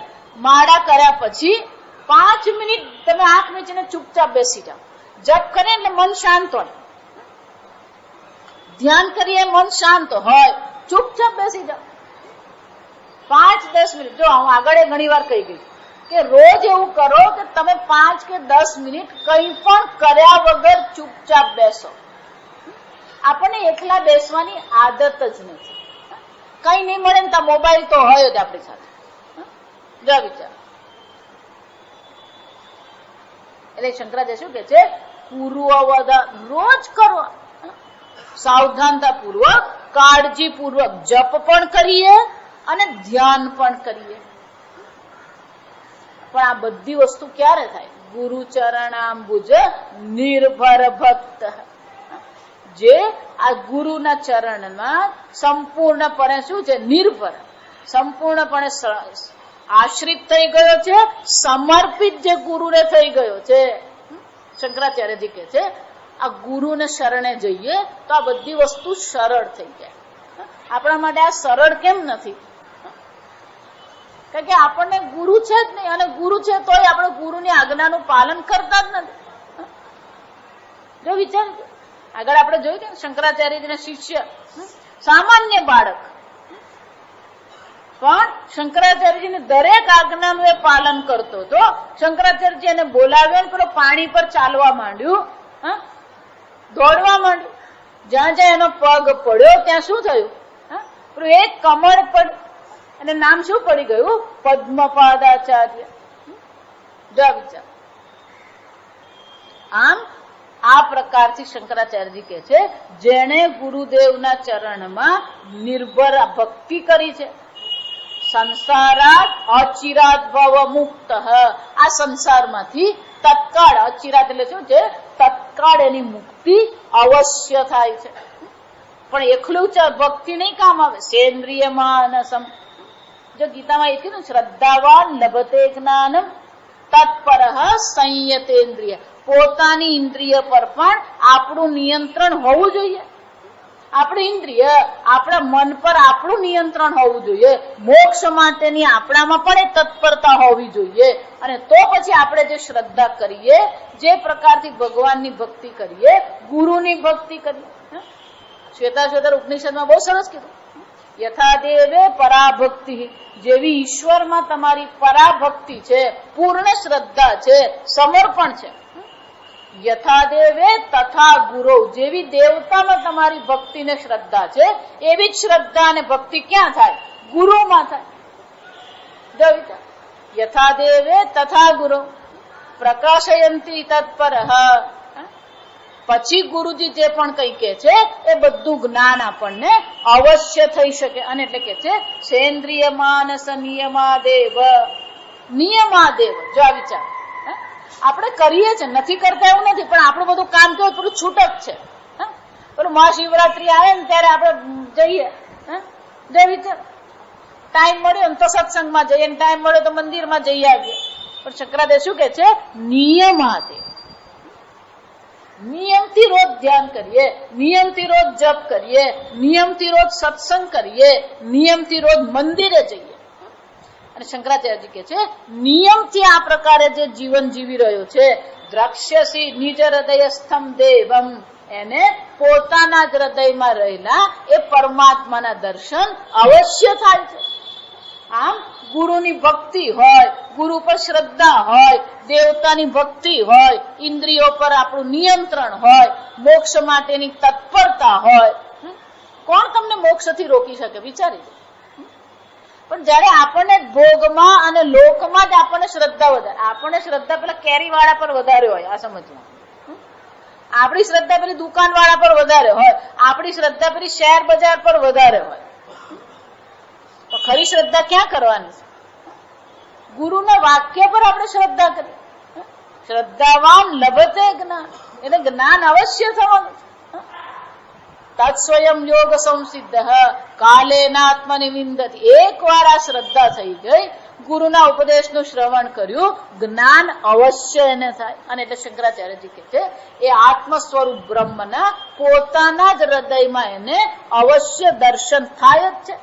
માળા કર્યા પછી 5 મિનિટ તમે આંખ મીચીને ચૂપચાપ બેસી જાઓ. જપ કરીએ એટલે મન શાંત હોય, ધ્યાન કરીએ મન શાંત હોય, ચૂપચાપ બેસી જાઓ 5-10 મિનિટ. જો હું આગળ ઘણી વાર કહી ગઈ કે રોજ એવું કરો કે તમે 5 કે 10 મિનિટ કંઈ પણ કર્યા વગર ચૂપચાપ બેસો. આપણને એકલા બેસવાની આદત જ નથી. કઈ નહીં મળે ને તો મોબાઈલ તો હોય જ આપણી સાથે. જો વિચાર, એટલે શંકરાચાર્ય શું કે છે? પૂર્વવધાન રોજ કરો, સાવધાનતા પૂર્વક, કાળજી પૂર્વક જપ પણ કરીએ અને ધ્યાન પણ કરીએ. પણ આ બધી વસ્તુ ક્યારે થાય? ગુરુ ચરણાંબુજ નિર્ભર ભક્ત, જે આ ગુરુના ચરણમાં સંપૂર્ણપણે શું છે? નિર્ભર, સંપૂર્ણપણે આશ્રિત થઈ ગયો છે, સમર્પિત જે ગુરુને થઈ ગયો છે. શંકરાચાર્યજી કહે છે આ ગુરુને શરણે જઈએ તો આ બધી વસ્તુ સરળ થઈ જાય. આપણા માટે આ સરળ કેમ નથી? કારણ કે આપણને ગુરુ છે જ નહીં, અને ગુરુ છે તોય આપણે ગુરુની આજ્ઞાનું પાલન કરતા જ નથી. જો વિચાર, આગળ આપણે જોયું કે શંકરાચાર્યજીના શિષ્ય સામાન્ય બાળક, પણ શંકરાચાર્યજીને દરેક આજ્ઞાનું એ પાલન કરતો હતો. શંકરાચાર્યજી એને બોલાવ્યો, પેલો પાણી પર ચાલવા માંડ્યું, દોડવા માંડ્યું. જ્યાં જ્યાં એનો પગ પડ્યો ત્યાં શું થયું? એક કમળ પર અને નામ શું પડી ગયું? પદ્મપાદાચાર્ય. જો વિચાર, આમ આ પ્રકારથી શંકરાચાર્યજી કહે છે જેણે ગુરુદેવના ચરણમાં નિર્ભર ભક્તિ કરી છે, સંસારાત અચિરાત ભવ મુક્ત, આ સંસારમાંથી તત્કાળ, અચિરાત એટલે શું છે? તત્કાળ એની મુક્તિ અવશ્ય થાય છે. પણ એકલું ભક્તિ નહીં કામ આવે. સેન્દ્રિય માનસમ, જો ગીતામાં એ કીધું શ્રદ્ધાવાન લભતે જ્ઞાનમ તત્પર સંયતેન્દ્રિય, પોતાની ઇન્દ્રિય પર પણ આપણું નિયંત્રણ હોવું જોઈએ. આપણી ઇન્દ્રિય, આપણા મન પર આપણું નિયંત્રણ હોવું જોઈએ. મોક્ષ માટેની આપણામાં પણ એ તત્પરતા હોવી જોઈએ. અને તો પછી આપણે જે શ્રદ્ધા કરીએ, જે પ્રકારથી ભગવાનની ભક્તિ કરીએ, ગુરુની ભક્તિ કરીએ. શ્વેતાશ્વતર ઉપનિષદમાં બહુ સરસ કીધું, યથાદેવે પરાભક્તિ, જેવી ઈશ્વરમાં તમારી પરાભક્તિ છે, પૂર્ણ શ્રદ્ધા છે, સમર્પણ છે. યથાદેવે તથા ગુરુ, જેવી દેવતામાં તમારી ભક્તિ ને શ્રદ્ધા છે, એવી જ શ્રદ્ધા અને ભક્તિ ક્યાં થાય? ગુરુમાં થાય. જો વિચાર, યથાદેવે તથા ગુરુ પ્રકાશયંતી તત્પર. પછી ગુરુજી જે પણ કઈ કે છે એ બધું જ્ઞાન આપણને અવશ્ય થઈ શકે. અને એટલે કે છે સેન્દ્રિય માનસ નિયમાદેવ, નિયમાદેવ. જો આ વિચાર, આપણે કરીએ છીએ, નથી કરતા એવું નથી, પણ આપણું બધું કામ કેવું થોડું છૂટક છે. પેલું મહાશિવરાત્રી આવે ને ત્યારે આપણે જઈએ, જો વિચાર, ટાઈમ મળ્યો ને તો સત્સંગમાં જઈએ, ટાઈમ મળ્યો તો મંદિરમાં જઈ આવીએ. પણ શંકરાચાર્ય શું કે છે? નિયમાદેવ. નિયમથી રોજ ધ્યાન કરીએ, નિયમથી રોજ જપ કરીએ, નિયમથી રોજ સત્સંગ કરીએ, નિયમથી રોજ મંદિરે જઈએ. અને શંકરાચાર્યજી કે છે નિયમથી આ પ્રકારે જે જીવન જીવી રહ્યો છે, દ્રક્ષ્યસી નિજ હૃદયસ્થમ દેવમ, એને પોતાના જ હૃદયમાં રહેલા એ પરમાત્માના દર્શન અવશ્ય થાય છે. આમ ગુરુની ભક્તિ હોય, ગુરુ પર શ્રદ્ધા હોય, દેવતાની ભક્તિ હોય, ઇન્દ્રિયો પર આપણું નિયંત્રણ હોય, મોક્ષ માટેની તત્પરતા હોય, કોણ તમને મોક્ષથી રોકી શકે? વિચારી. પણ જયારે આપણને ભોગમાં અને લોકમાં જ આપણને શ્રદ્ધા વધારે, આપણને શ્રદ્ધા પેલા કેરી વાળા પર વધારે હોય, આ સમજવું. આપણી શ્રદ્ધા પેલી દુકાન વાળા પર વધારે હોય, આપણી શ્રદ્ધા પેલી શેર બજાર પર વધારે હોય. તો ખરી શ્રદ્ધા ક્યાં કરવાની છે? ગુરુના વાક્ય પર આપણે શ્રદ્ધા કરીએ. શ્રદ્ધાવાન લભતે જ્ઞાન, એટલે જ્ઞાન અવશ્ય થવાનું છે. તત્સ્વયં યોગ સંસિદ્ધ કાલેનાત્મનિ વિંદતિ. એક વાર આ શ્રદ્ધા થઈ ગઈ, ગુરુના ઉપદેશનું શ્રવણ કર્યું, જ્ઞાન અવશ્ય એને થાય. અને એટલે શંકરાચાર્યજી કહે છે એ આત્મ સ્વરૂપ બ્રહ્મના પોતાના જ હૃદયમાં એને અવશ્ય દર્શન થાય જ છે.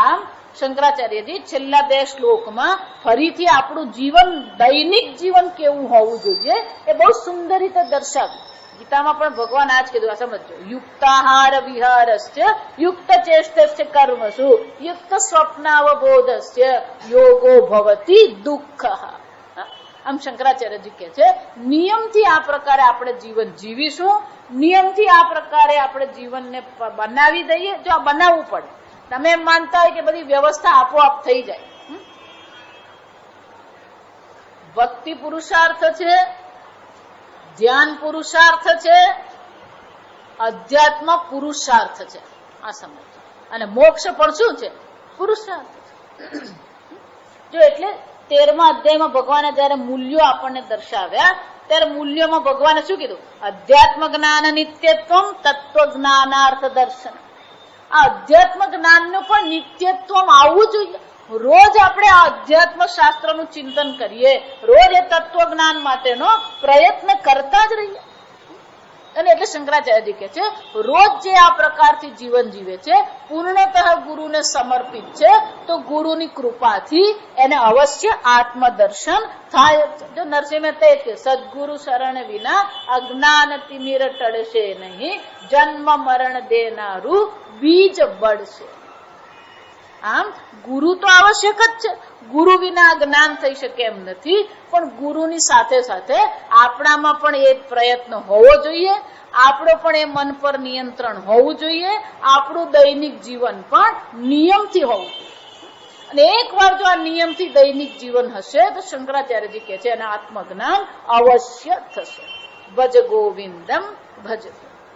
આમ શંકરાચાર્યજી છેલ્લા 2 શ્લોકમાં ફરીથી આપણું જીવન, દૈનિક જીવન કેવું હોવું જોઈએ એ બહુ સુંદર રીતે દર્શાવ્યું. ગીતામાં પણ ભગવાન આ જ કીધું, આ સમજો. યુક્તાહાર વિહારસ્ય યુક્ત ચેષ્ટસ્ય કર્મસુ યુક્ત સ્વપ્નાવબોધસ્ય યોગો ભવતી દુઃખ. આમ શંકરાચાર્યજી કહે છે નિયમથી આ પ્રકારે આપણે જીવન જીવીશું, નિયમથી આ પ્રકારે આપણે જીવનને બનાવી દઈએ. જો આ બનાવવું પડે. તમે એમ માનતા હોય કે બધી વ્યવસ્થા આપોઆપ થઈ જાય. ભક્તિ પુરુષાર્થ છે, ધ્યાન પુરુષાર્થ છે, અધ્યાત્મ પુરુષાર્થ છે, આ સમજ. અને મોક્ષ પણ શું છે? પુરુષાર્થ. જો એટલે 13મા અધ્યાયમાં ભગવાને જયારે મૂલ્યો આપણને દર્શાવ્યા ત્યારે મૂલ્યોમાં ભગવાને શું કીધું? અધ્યાત્મ જ્ઞાન નિત્યત્વમ તત્વ જ્ઞાનાર્થ દર્શન. આ અધ્યાત્મ જ્ઞાનનું પણ નિત્યત્વ આવવું જોઈએ. રોજ આપણે આ અધ્યાત્મ શાસ્ત્રનું ચિંતન કરીએ, રોજ એ તત્વ જ્ઞાન માટેનો પ્રયત્ન કરતા જ રહીએ. અને એટલે શંકરાચાર્યજી કહે છે રોજ જે આ પ્રકારથી જીવન જીવે છે પૂર્ણતઃ ગુરુને સમર્પિત છે તો ગુરુની કૃપાથી એને અવશ્ય આત્મદર્શન થાય. જો નરસિંહ મહેતા કે સદગુરુ શરણ વિના અજ્ઞાન તિમિર ટળશે નહીં, જન્મ મરણ દેનારું બીજ બળશે. આમ ગુરુ તો આવશ્યક જ છે, ગુરુ વિના જ્ઞાન થઈ શકે એમ નથી, પણ ગુરુની સાથે સાથે આપણામાં પણ એ પ્રયત્ન હોવો જોઈએ, આપણો પણ એ મન પર નિયંત્રણ હોવું જોઈએ, આપણું દૈનિક જીવન પણ નિયમથી હોવું જોઈએ. અને એકવાર જો આ નિયમથી દૈનિક જીવન હશે તો શંકરાચાર્યજી કહે છે એના આત્મજ્ઞાન અવશ્ય થશે. ભજ ગોવિંદમ ભજ.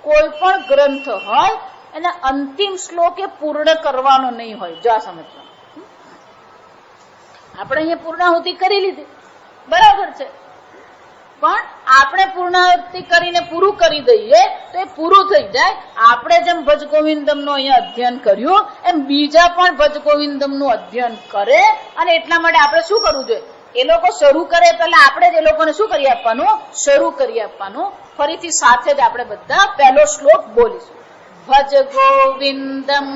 કોઈ પણ ગ્રંથ હોય એને અંતિમ શ્લોક એ પૂર્ણ કરવાનો નહીં હોય. જો આ સમજવાનું, આપણે અહીંયા પૂર્ણાહુતિ કરી લીધી બરાબર છે, પણ આપણે પૂર્ણાહુતિ કરીને પૂરું કરી દઈએ તો એ પૂરું થઈ જાય. આપણે જેમ ભજ ગોવિંદમ નું અહીંયા અધ્યયન કર્યું એમ બીજા પણ ભજ ગોવિંદમ નું અધ્યયન કરે. અને એટલા માટે આપણે શું કરવું જોઈએ? એ લોકો શરૂ કરે પહેલા આપણે જ એ લોકોને શું કરી આપવાનું? શરૂ કરી આપવાનું. ફરીથી સાથે જ આપણે બધા પહેલો શ્લોક બોલીશું. ભજ ગોવિંદમ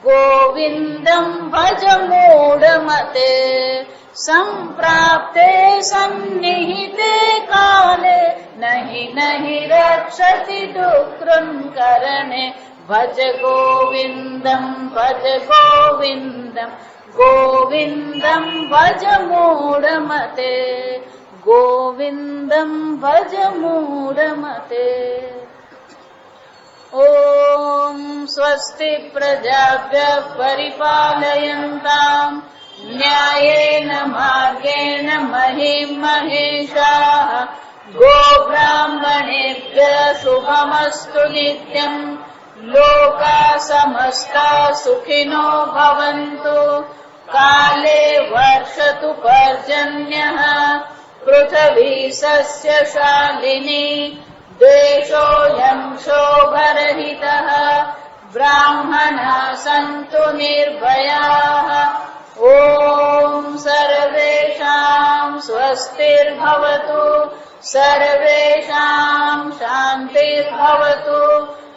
ગોવિંદમ ભજ મૂઢમતે, સંપ્રાપ્તે સન્નિહિતે કાલે, નહીં રક્ષતિ દુઃખૃન કરણે. ભજ ગોવિંદમ ગોવિંદમ ભજ મૂઢમતે, ગોવિંદમ ભજ મૂઢમતે. ઓમ સ્વસ્તિ પ્રજાભ્યઃ પરિપાલયન્તામ ન્યાયેન માર્ગેણ મહિં મહેશાઃ. ગોબ્રાહ્મણેભ્યઃ શુભમસ્તુ નિત્યં. લોકા સમસ્તા સુખિનો ભવન્તુ. કાલે વર્ષતુ પર્જન્યઃ. પૃથ્વી સસ્યશાલિની. દેશોऽયં શોભરહિતઃ. બ્રાહ્મણા સन्तु નિર્ભયાઃ. ઓમ સર્વેષાં સ્વસ્તિર્ભવતુ. સર્વેષાં શાન્તિર્ભવતુ.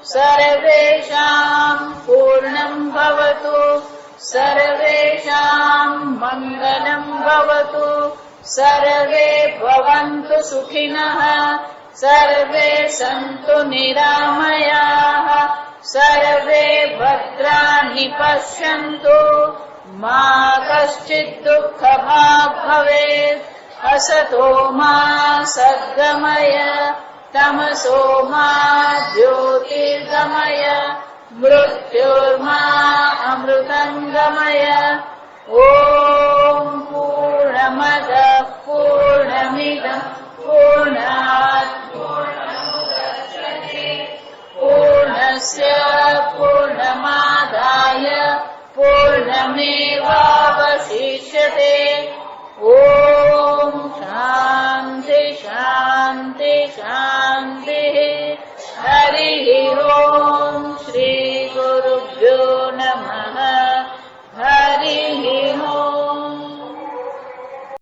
સર્વેષાં પૂર્ણં ભવતુ. સર્વેષાં મંગલં ભવતુ. સર્વે ભવन्तુ સુખિનઃ. સર્વે સन्तુ નિરામયાઃ. સર્વે ભદ્રાણિ પશ્યन्तુ. મા કશ્ચિत् દુઃખભાગ્ ભવેत्. અસતો મા સદ્ગમય. તમસો મા જ્યોતિર્ગમય. મૃત્યુર્મા અમૃતંગમય. ઓમ પૂર્ણમદ